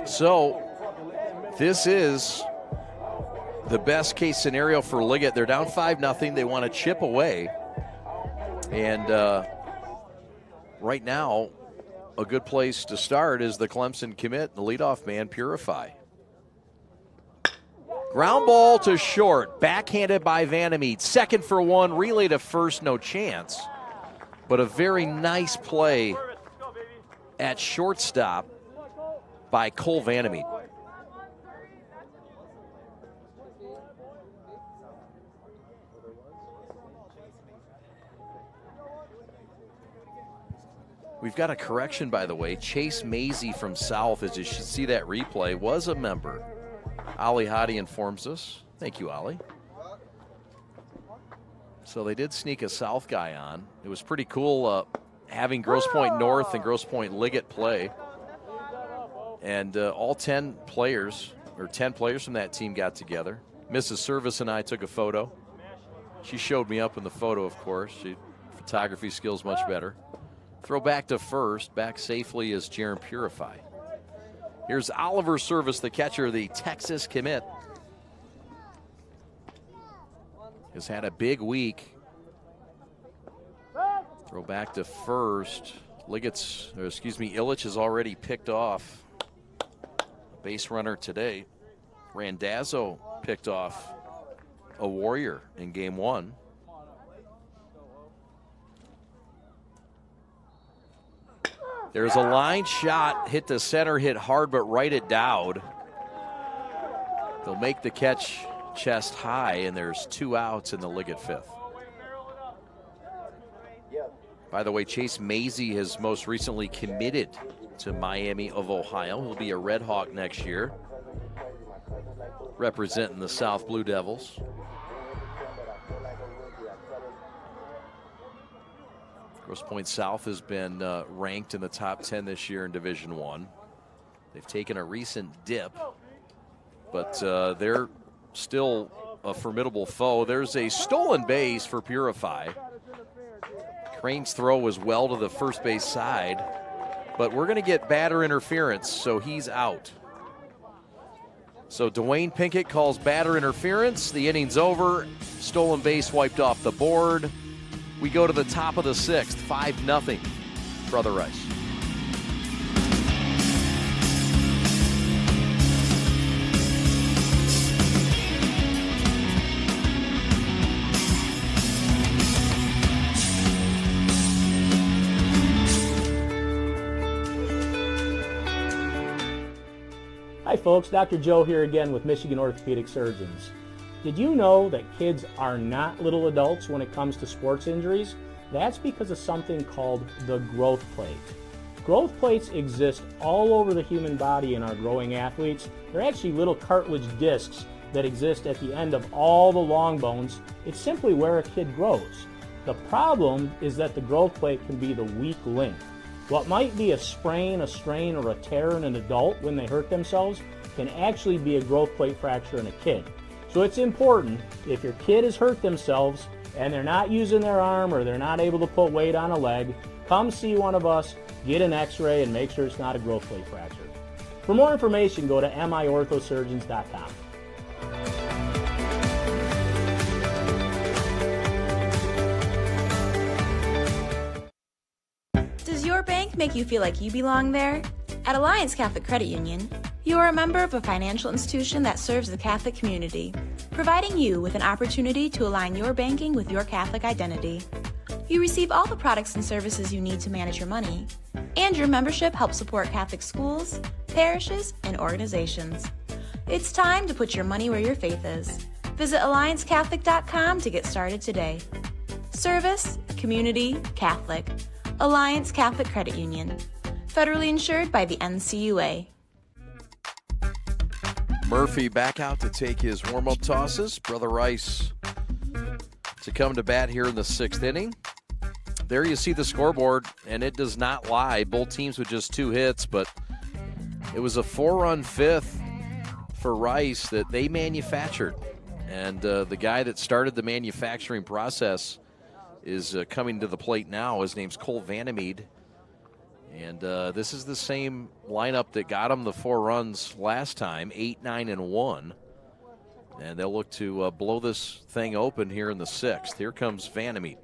So this is the best case scenario for Liggett. They're down 5-0. They want to chip away. And right now, a good place to start is the Clemson commit, the leadoff man, Purify. Ground ball to short, backhanded by Vandermeet. 2nd for 1, relay to first, no chance. But a very nice play at shortstop by Cole Vandermeet. We've got a correction, by the way. Chase Mazie from South, as you should see that replay, was a member. Ali Hadi informs us. Thank you, Ali. So they did sneak a South guy on. It was pretty cool having Grosse Pointe North and Grosse Pointe Liggett play. And all 10 players from that team got together. Mrs. Service and I took a photo. She showed me up in the photo, of course. Photography skills much better. Throw back to first. Back safely is Jaron Purify. Here's Oliver Service, the catcher, the Texas commit. Has had a big week. Throw back to first. Illich has already picked off a base runner today. Randazzo picked off a Warrior in game 1. There's a line shot, hit the center, hit hard, but right at Dowd. They'll make the catch chest high, and there's 2 outs in the Liggett 5th. By the way, Chase Mazie has most recently committed to Miami of Ohio. He'll be a Red Hawk next year, representing the South Blue Devils. Grosse Pointe South has been ranked in the top 10 this year in Division I. They've taken a recent dip, but they're still a formidable foe. There's a stolen base for Purify. Crane's throw was well to the first base side. but we're going to get batter interference, so he's out. So Dwayne Pinkett calls batter interference. The inning's over. Stolen base wiped off the board. We go to the top of the 6th, 5-0, Brother Rice. Hi folks, Dr. Joe here again with Michigan Orthopedic Surgeons. Did you know that kids are not little adults when it comes to sports injuries? That's because of something called the growth plate. Growth plates exist all over the human body in our growing athletes. They're actually little cartilage discs that exist at the end of all the long bones. It's simply where a kid grows. The problem is that the growth plate can be the weak link. What might be a sprain, a strain, or a tear in an adult when they hurt themselves can actually be a growth plate fracture in a kid. So it's important, if your kid has hurt themselves and they're not using their arm or they're not able to put weight on a leg, come see one of us, get an x-ray, and make sure it's not a growth plate fracture. For more information, go to miorthosurgeons.com. Does your bank make you feel like you belong there? At Alliance Catholic Credit Union, you are a member of a financial institution that serves the Catholic community, providing you with an opportunity to align your banking with your Catholic identity. You receive all the products and services you need to manage your money, and your membership helps support Catholic schools, parishes, and organizations. It's time to put your money where your faith is. Visit AllianceCatholic.com to get started today. Service, community, Catholic. Alliance Catholic Credit Union. Federally insured by the NCUA. Murphy back out to take his warm-up tosses. Brother Rice to come to bat here in the 6th inning. There you see the scoreboard, and it does not lie. Both teams with just 2 hits, but it was a 4-run 5th for Rice that they manufactured. And the guy that started the manufacturing process is coming to the plate now. His name's Cole Vandermeed. And this is the same lineup that got him the 4 runs last time, 8, 9, and 1. And they'll look to blow this thing open here in the 6th. Here comes Vandermeed.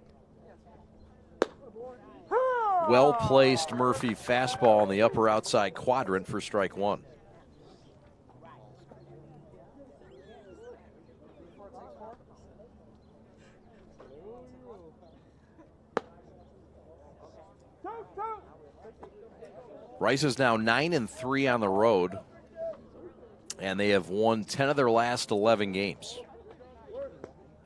Well-placed Murphy fastball on the upper outside quadrant for strike 1. Rice is now 9-3 on the road, and they have won 10 of their last 11 games.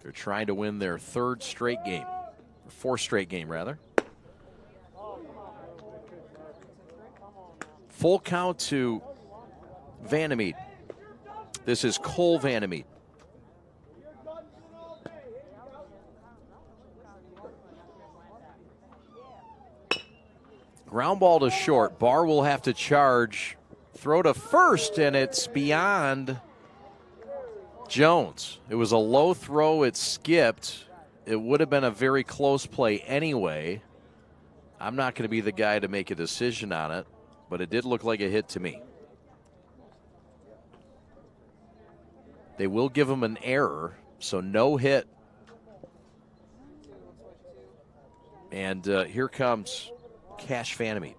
They're trying to win their 3rd straight game, or 4th straight game, rather. Full count to Vandermeed. This is Cole Vandermeed. Ground ball to short. Barr will have to charge. Throw to first, and it's beyond Jones. It was a low throw. It skipped. It would have been a very close play anyway. I'm not going to be the guy to make a decision on it, but it did look like a hit to me. They will give him an error, so no hit. And here comes Cash Vandermeed.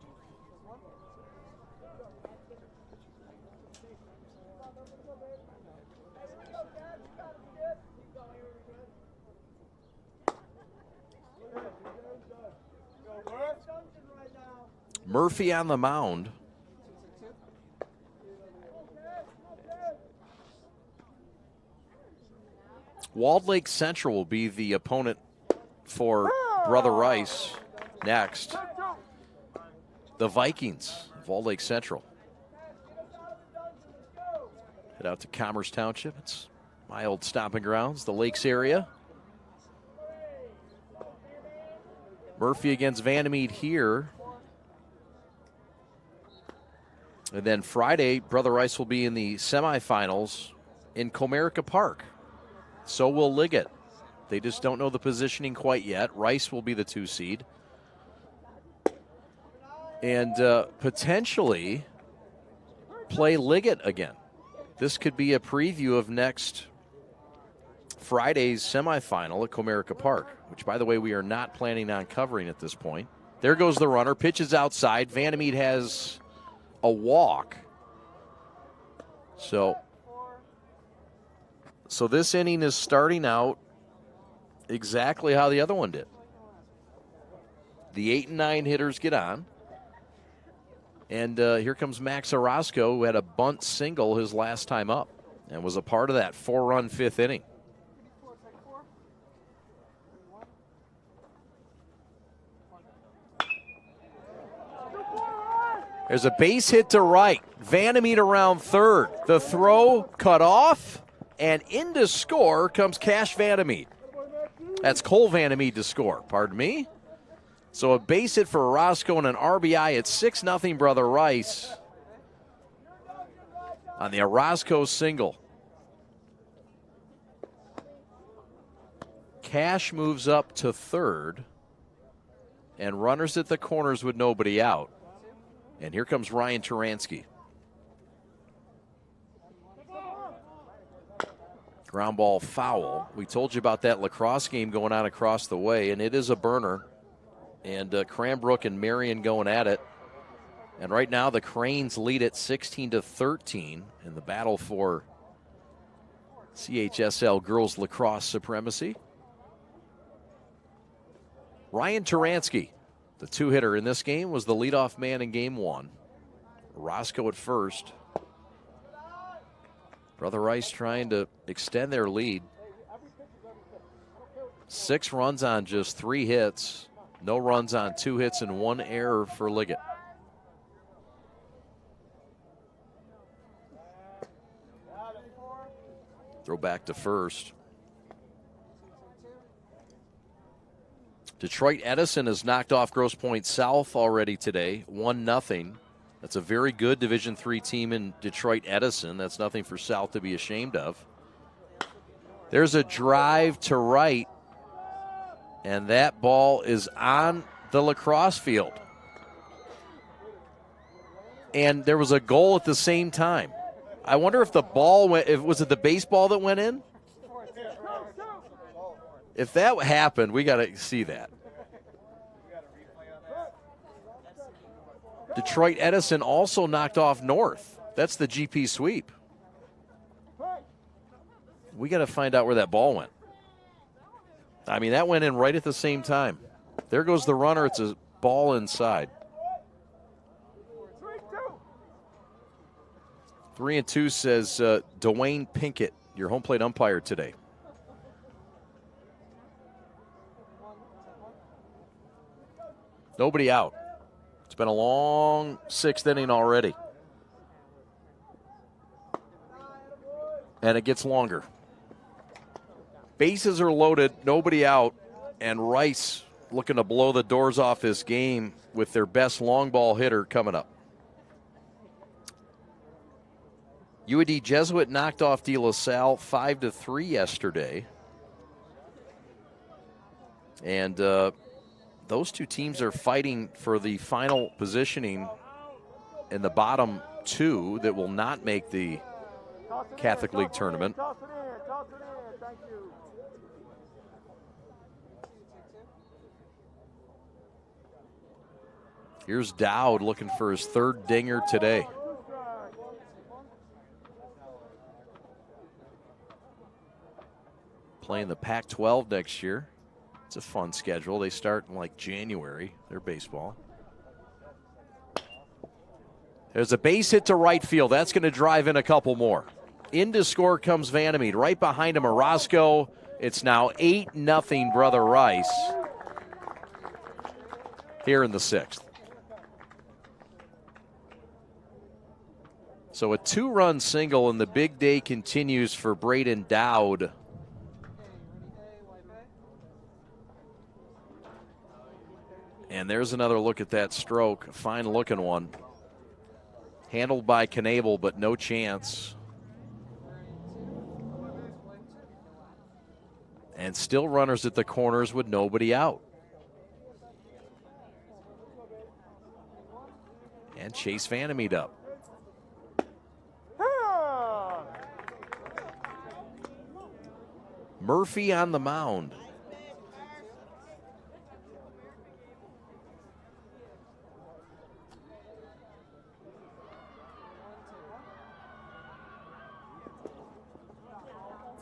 Murphy on the mound. Walled Lake Central will be the opponent for Brother Rice next. The Vikings of Walled Lake Central. Head out to Commerce Township. It's my old stomping grounds, the Lakes area. Murphy against Vandermeed here. And then Friday, Brother Rice will be in the semifinals in Comerica Park. So will Liggett. They just don't know the positioning quite yet. Rice will be the 2 seed. and potentially play Liggett again. This could be a preview of next Friday's semifinal at Comerica Park, which, by the way, we are not planning on covering at this point. There goes the runner. Pitches outside. Vandermeed has a walk. So this inning is starting out exactly how the other one did. The 8 and 9 hitters get on. And here comes Max Orozco, who had a bunt single his last time up and was a part of that 4-run 5th inning. There's a base hit to right. Vandermeed around third. The throw cut off, and in to score comes Cash Vandermeed. That's Cole Vandermeed to score, pardon me. So a base hit for Orozco and an RBI at 6-0 Brother Rice on the Orozco single. Cash moves up to third, and runners at the corners with nobody out. And here comes Ryan Turansky. Ground ball foul. We told you about that lacrosse game going on across the way, and it is a burner. And Cranbrook and Marion going at it. And right now the Cranes lead at 16-13 in the battle for CHSL girls lacrosse supremacy. Ryan Turansky, the 2-hitter in this game, was the leadoff man in game 1. Roscoe at first. Brother Rice trying to extend their lead. 6 runs on just 3 hits. No runs on 2 hits and 1 error for Liggett. Throw back to first. Detroit Edison has knocked off Grosse Pointe South already today, 1-0. That's a very good Division III team in Detroit Edison. That's nothing for South to be ashamed of. There's a drive to right, and that ball is on the lacrosse field. And there was a goal at the same time. I wonder if the ball went, was it the baseball that went in? If that happened, we got to see that. Detroit Edison also knocked off North. That's the GP sweep. We got to find out where that ball went. I mean, that went in right at the same time. There goes the runner. It's a ball inside. 3-2 says Dwayne Pinkett, your home plate umpire today. Nobody out. It's been a long 6th inning already. And it gets longer. Bases are loaded, nobody out, and Rice looking to blow the doors off this game with their best long ball hitter coming up. UAD Jesuit knocked off De La Salle 5-3 yesterday. And those two teams are fighting for the final positioning in the bottom 2 that will not make the Catholic League tournament. Here's Dowd looking for his 3rd dinger today. Playing the Pac-12 next year. It's a fun schedule. They start in like January, their baseball. There's a base hit to right field. That's going to drive in a couple more. In to score comes Vandermeed. Right behind him, Orozco. It's now 8-0 Brother Rice here in the 6th. So a 2-run single, and the big day continues for Braden Dowd. And there's another look at that stroke. Fine looking one. Handled by Knable, but no chance. And still runners at the corners with nobody out. And Chase Vandermeet up. Murphy on the mound.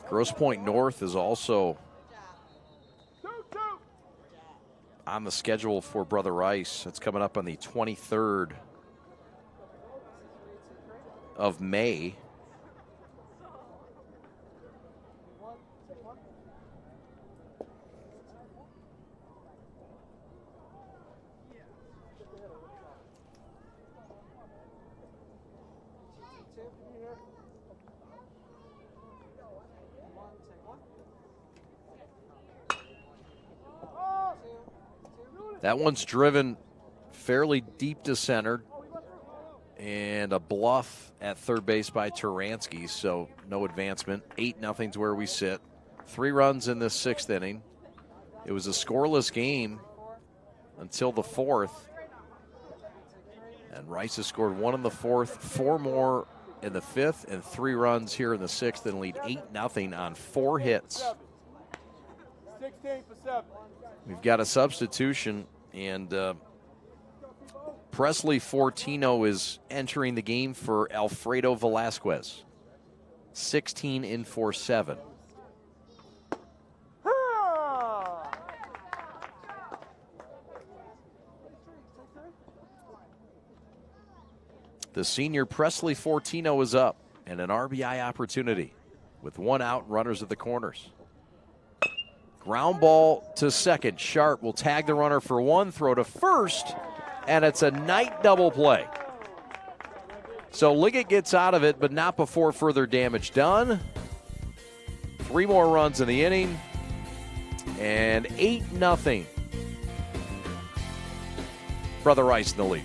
Grosse Pointe North is also on the schedule for Brother Rice. It's coming up on the 23rd of May. That one's driven fairly deep to center, and a bluff at third base by Turansky, so no advancement. 8-0's where we sit. 3 runs in this 6th inning. It was a scoreless game until the 4th, and Rice has scored 1 in the 4th, 4 more in the 5th, and 3 runs here in the 6th, and lead 8-0 on 4 hits. 16 for 7. We've got a substitution, and Presley Fortino is entering the game for Alfredo Velasquez. 16 in for 7. The senior Presley Fortino is up, and an RBI opportunity with 1 out, runners at the corners. Ground ball to second. Sharp will tag the runner for 1, throw to first, and it's a night double play. So Liggett gets out of it, but not before further damage done. 3 more runs in the inning, and 8-0. Brother Rice in the lead.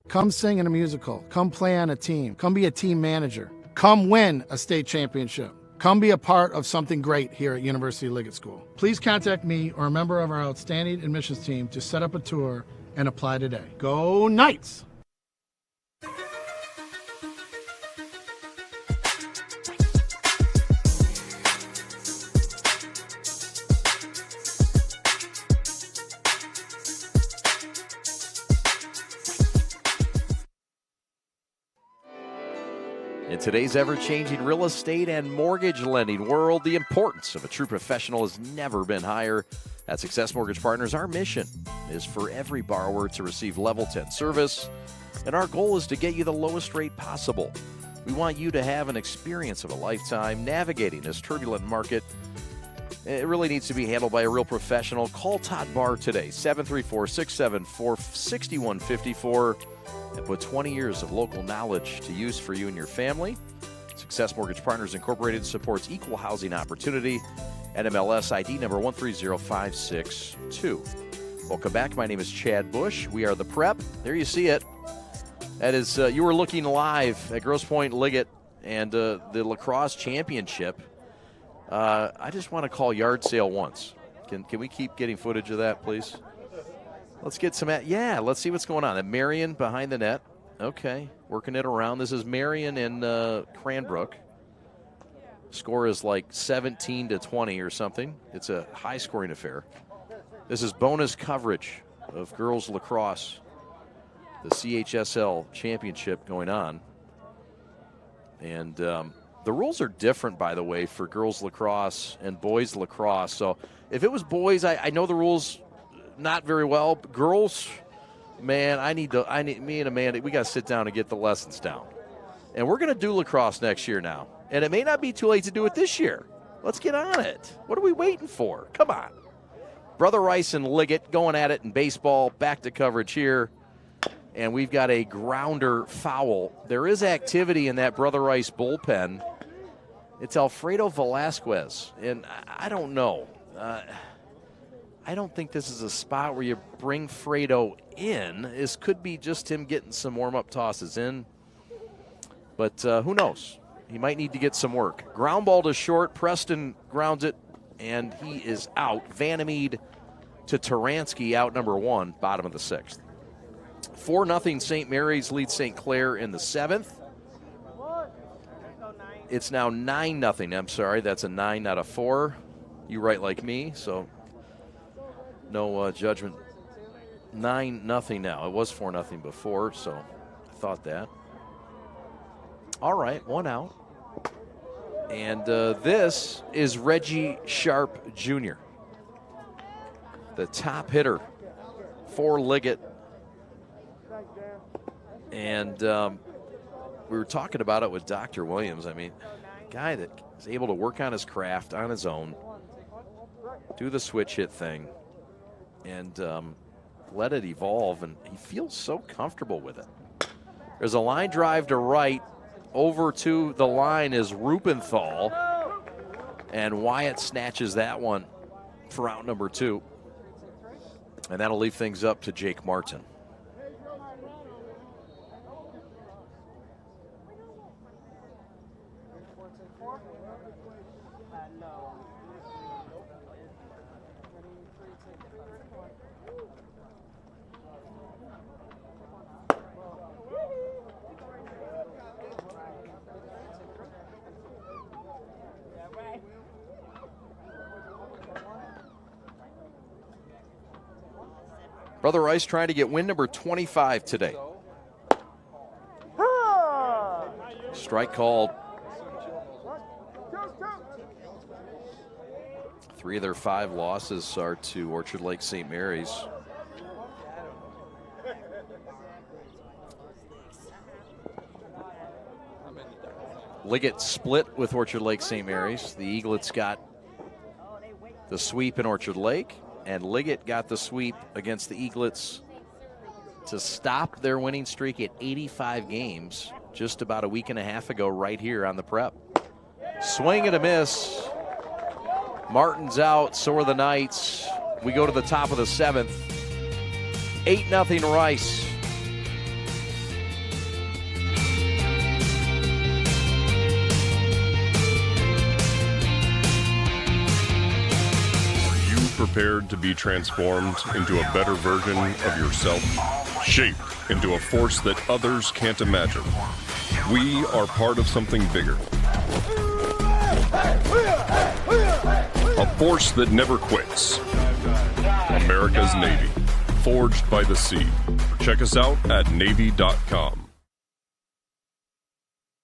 Come sing in a musical. Come play on a team. Come be a team manager. Come win a state championship. Come be a part of something great here at University of Liggett School. Please contact me or a member of our outstanding admissions team to set up a tour and apply today. Go Knights! In today's ever-changing real estate and mortgage lending world, the importance of a true professional has never been higher. At Success Mortgage Partners, our mission is for every borrower to receive level 10 service, and our goal is to get you the lowest rate possible. We want you to have an experience of a lifetime navigating this turbulent market. It really needs to be handled by a real professional. Call Todd Barr today, 734-674-6154. And put 20 years of local knowledge to use for you and your family. Success Mortgage Partners Incorporated supports equal housing opportunity. NMLS ID number 130562. Welcome back. My name is Chad Bush. We are the Prep. There you see it. That is, you were looking live at Grosse Pointe Liggett and the lacrosse championship. I just want to call yard sale once. Can we keep getting footage of that, please? Let's get some, let's see what's going on. And Marion behind the net. Okay, working it around. This is Marion and Cranbrook. Score is like 17-20 or something. It's a high-scoring affair. This is bonus coverage of girls lacrosse, the CHSL championship going on. And the rules are different, by the way, for girls lacrosse and boys lacrosse. So if it was boys, I know the rules not very well. Girls, Man, me and Amanda, we got to sit down and get the lessons down. And we're going to do lacrosse next year now. And it may not be too late to do it this year. Let's get on it. What are we waiting for? Come on. Brother Rice and Liggett going at it in baseball. Back to coverage here. And we've got a grounder foul. There is activity in that Brother Rice bullpen. It's Alfredo Velasquez. And I don't know. I don't think this is a spot where you bring Fredo in. This could be just him getting some warm-up tosses in. But who knows? He might need to get some work. Ground ball to short. Preston grounds it, and he is out. Vandermeed to Taransky, out number 1, bottom of the 6th. 4-0 St. Mary's leads St. Clair in the 7th. It's now 9-0. I'm sorry, that's a 9, not a 4. You write like me, so no judgment. 9-0 now. It was 4-0 before, so I thought that. All right, 1 out. And this is Reggie Sharp Jr., the top hitter for Liggett. And we were talking about it with Dr. Williams. I mean, a guy that is able to work on his craft on his own, do the switch hit thing, and let it evolve, and he feels so comfortable with it. There's a line drive to right. Over to the line is Rupenthal, and Wyatt snatches that one for out number 2. And that'll leave things up to Jake Martin. Brother Rice trying to get win number 25 today. Strike called. 3 of their 5 losses are to Orchard Lake St. Mary's. Liggett split with Orchard Lake St. Mary's. The Eaglets got the sweep in Orchard Lake, and Liggett got the sweep against the Eaglets to stop their winning streak at 85 games just about a week and a half ago right here on the prep. Swing and a miss. Martin's out, so are the Knights. We go to the top of the 7th. 8-0 Rice. Prepared to be transformed into a better version of yourself, shaped into a force that others can't imagine. We are part of something bigger. A force that never quits. America's Navy, forged by the sea. Check us out at Navy.com.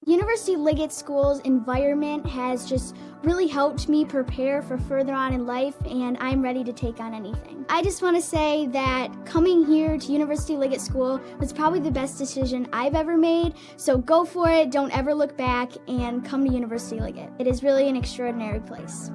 University Liggett School's environment has just really helped me prepare for further on in life, and I'm ready to take on anything. I just want to say that coming here to University Liggett School was probably the best decision I've ever made, so go for it, don't ever look back, and come to University Liggett. It is really an extraordinary place.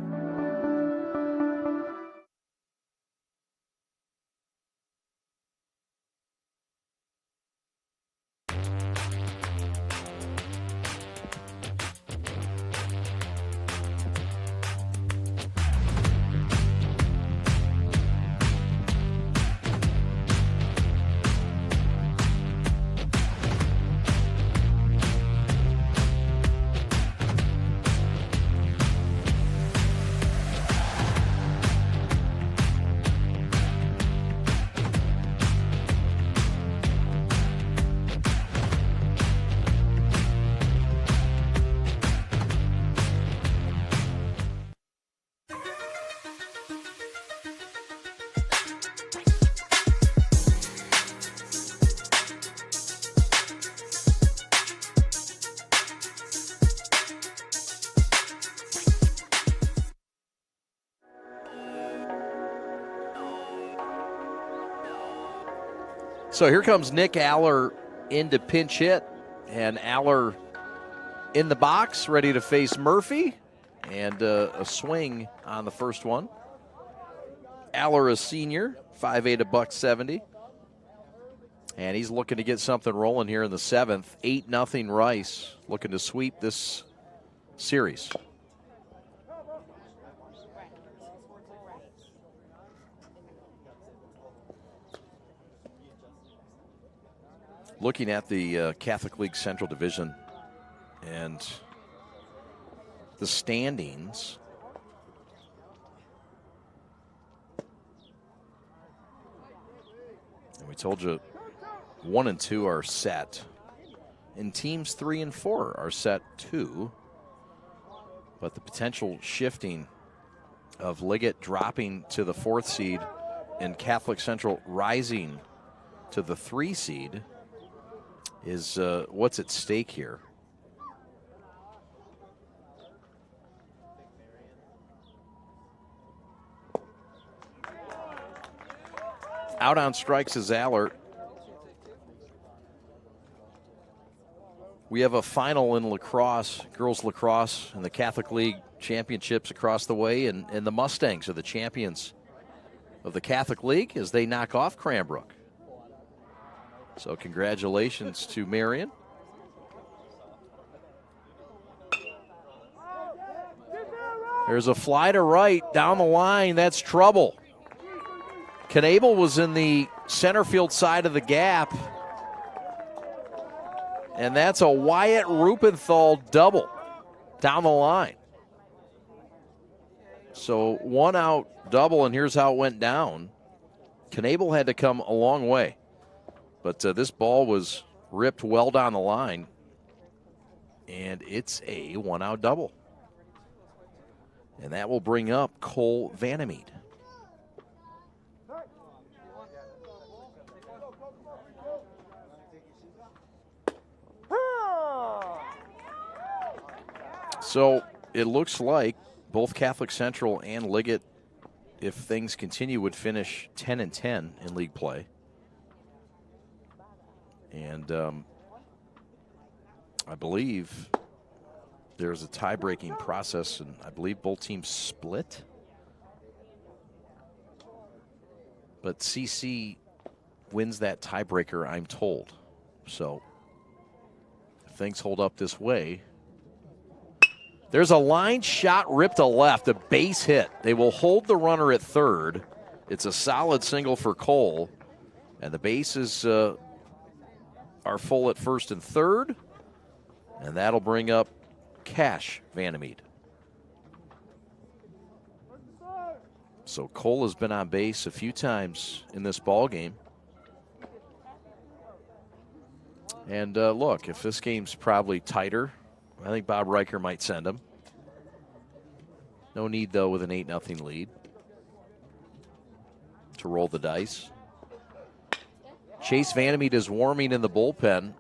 So here comes Nick Aller into pinch hit, and Aller in the box, ready to face Murphy, and a swing on the first one. Aller, a senior, 5'8", $170. And he's looking to get something rolling here in the 7th. 8-0 Rice, looking to sweep this series. Looking at the Catholic League Central Division and the standings, and we told you 1 and 2 are set, and teams 3 and 4 are set too. But the potential shifting of Liggett dropping to the 4th seed and Catholic Central rising to the 3 seed is what's at stake here. Out on strikes is Aller. We have a final in lacrosse, girls lacrosse, and the Catholic League championships across the way, and the Mustangs are the champions of the Catholic League as they knock off Cranbrook. So congratulations to Marion. There's a fly to right down the line. That's trouble. Knable was in the center field side of the gap. And that's a Wyatt Rupenthal double down the line. So 1 out double, and here's how it went down. Knable had to come a long way. But this ball was ripped well down the line, and it's a 1 out double. And that will bring up Cole Vandermeed. So it looks like both Catholic Central and Liggett, if things continue, would finish 10-10 in league play. And I believe there's a tie-breaking process, and I believe both teams split. But CC wins that tiebreaker, I'm told. So if things hold up this way, there's a line shot ripped to left, a base hit. They will hold the runner at third. It's a solid single for Cole, and the bases are full at first and third, and that'll bring up Cash Vandermeed. So Cole has been on base a few times in this ball game. And look, if this game's probably tighter, I think Bob Riker might send him. No need, though, with an 8-0 lead to roll the dice. Chase Vandermeed is warming in the bullpen.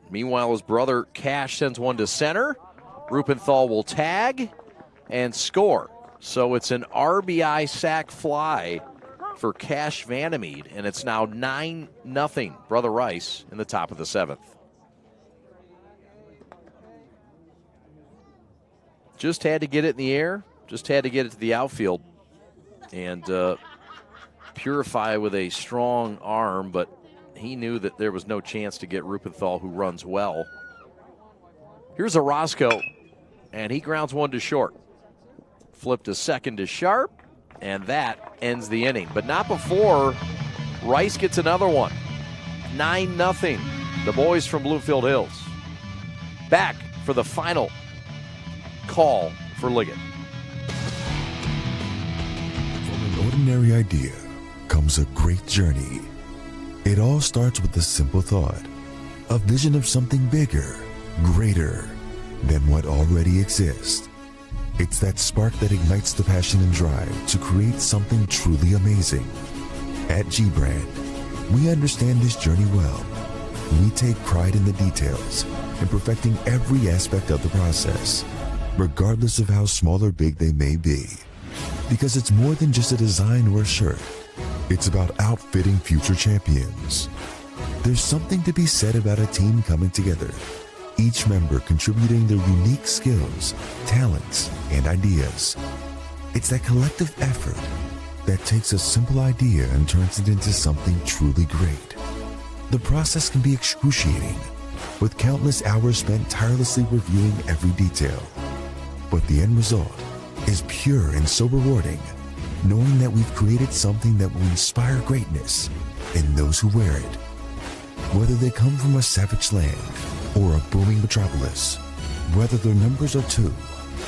Meanwhile, his brother Cash sends one to center. Rupenthal will tag and score. So it's an RBI sac fly for Cash Vandermeed, and it's now 9-0 Brother Rice in the top of the 7th. Just had to get it in the air, just had to get it to the outfield, and Purify with a strong arm, but he knew that there was no chance to get Rupenthal, who runs well. Here's a Roscoe, and he grounds one to short. Flipped to second to Sharp, and that ends the inning. But not before Rice gets another one. 9-0, the boys from Bluefield Hills. Back for the final call for Liggett. From an ordinary idea comes a great journey. It all starts with the simple thought, a vision of something bigger, greater than what already exists. It's that spark that ignites the passion and drive to create something truly amazing. At G-Brand, we understand this journey well. We take pride in the details and perfecting every aspect of the process, regardless of how small or big they may be. Because it's more than just a design or a shirt. It's about outfitting future champions. There's something to be said about a team coming together, each member contributing their unique skills, talents, and ideas. It's that collective effort that takes a simple idea and turns it into something truly great. The process can be excruciating, with countless hours spent tirelessly reviewing every detail. But the end result is pure and so rewarding, knowing that we've created something that will inspire greatness in those who wear it. Whether they come from a savage land or a booming metropolis, whether their numbers are 2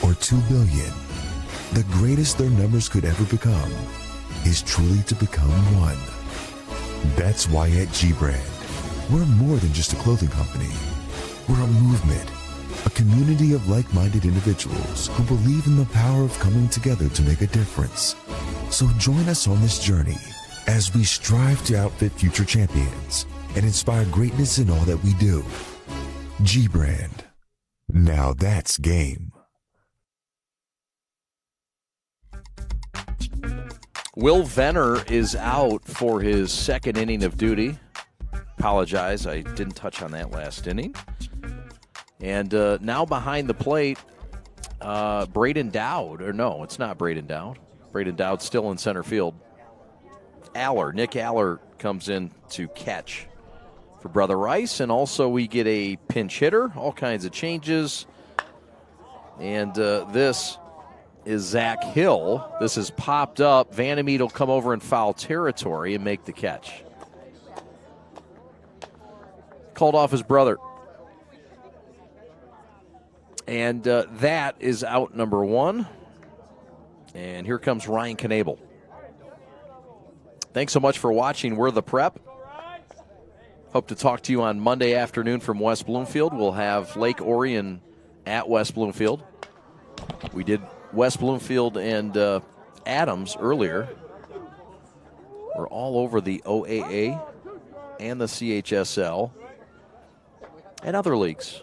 or 2 billion, the greatest their numbers could ever become is truly to become one. That's why at G-Brand, we're more than just a clothing company. We're a movement, a community of like-minded individuals who believe in the power of coming together to make a difference. So join us on this journey as we strive to outfit future champions and inspire greatness in all that we do. G-Brand. Now that's game. Will Venner is out for his second inning of duty. Apologize, I didn't touch on that last inning. And now behind the plate, Braden Dowd. Or no, it's not Braden Dowd. Braden Dowd's still in center field. Nick Aller comes in to catch for Brother Rice. And also we get a pinch hitter, all kinds of changes. And this is Zach Hill. This is popped up. Vandermeet will come over in foul territory and make the catch. Called off his brother. And that is out number 1. And here comes Ryan Knable. Thanks so much for watching We're the Prep. Hope to talk to you on Monday afternoon from West Bloomfield. We'll have Lake Orion at West Bloomfield. We did West Bloomfield and Adams earlier. We're all over the OAA and the CHSL and other leagues.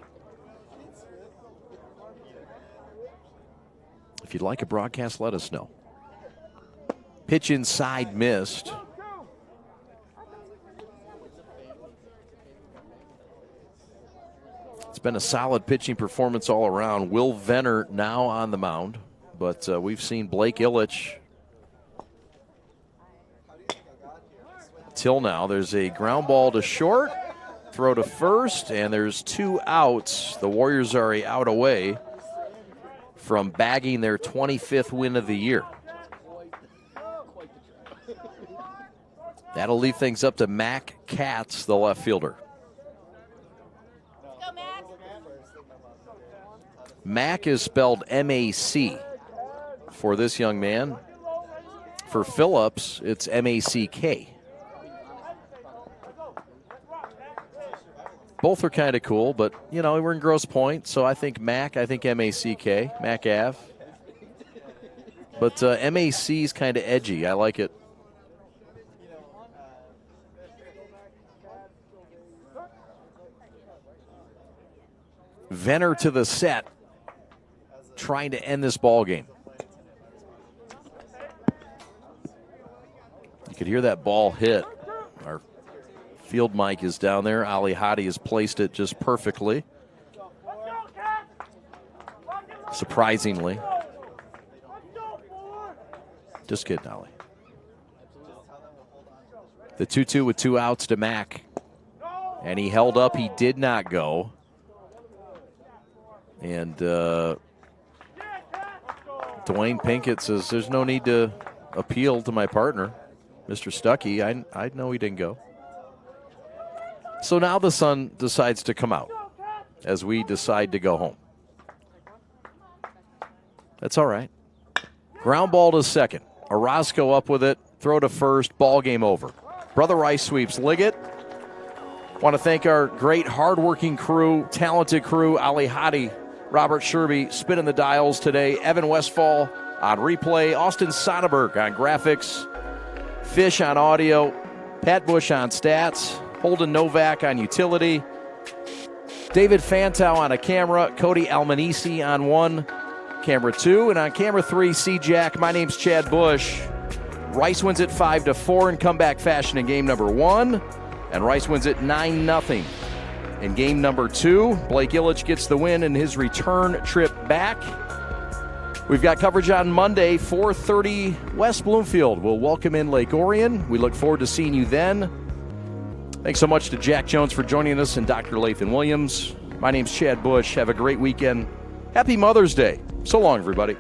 If you'd like a broadcast, let us know. Pitch inside missed. It's been a solid pitching performance all around. Will Venner now on the mound, but we've seen Blake Illich till now. There's a ground ball to short, throw to first, and there's 2 outs. The Warriors are a out away from bagging their 25th win of the year. That'll leave things up to Mac Katz, the left fielder. Mac is spelled M-A-C for this young man. For Phillips, it's M-A-C-K. Both are kind of cool, but, you know, we're in Grosse Pointe, so I think M-A-C-K, Mac Ave. But M-A-C is kind of edgy. I like it. Venner to the set, trying to end this ball game. You could hear that ball hit. Our field mic is down there. Ali Hadi has placed it just perfectly. Surprisingly. Just kidding, Ali. The 2-2 with 2 outs to Mac. And he held up. He did not go. And Dwayne Pinkett says there's no need to appeal to my partner, Mr. Stuckey. I know he didn't go. So now the sun decides to come out as we decide to go home. That's all right. Ground ball to second. Orozco up with it. Throw to first. Ball game over. Brother Rice sweeps Liggett. Want to thank our great hardworking crew, talented crew, Ali Hadi, Robert Sherby spinning the dials today. Evan Westfall on replay. Austin Sonnenberg on graphics. Fish on audio. Pat Bush on stats. Holden Novak on utility. David Fantow on a camera. Cody Almanisi on 1. Camera 2. And on camera 3, C-Jack. My name's Chad Bush. Rice wins it 5-4 in comeback fashion in game number 1. And Rice wins it 9-0. In game number 2, Blake Illich gets the win in his return trip back. We've got coverage on Monday, 4:30 West Bloomfield. We'll welcome in Lake Orion. We look forward to seeing you then. Thanks so much to Jack Jones for joining us and Dr. Lathan Williams. My name's Chad Bush. Have a great weekend. Happy Mother's Day. So long, everybody.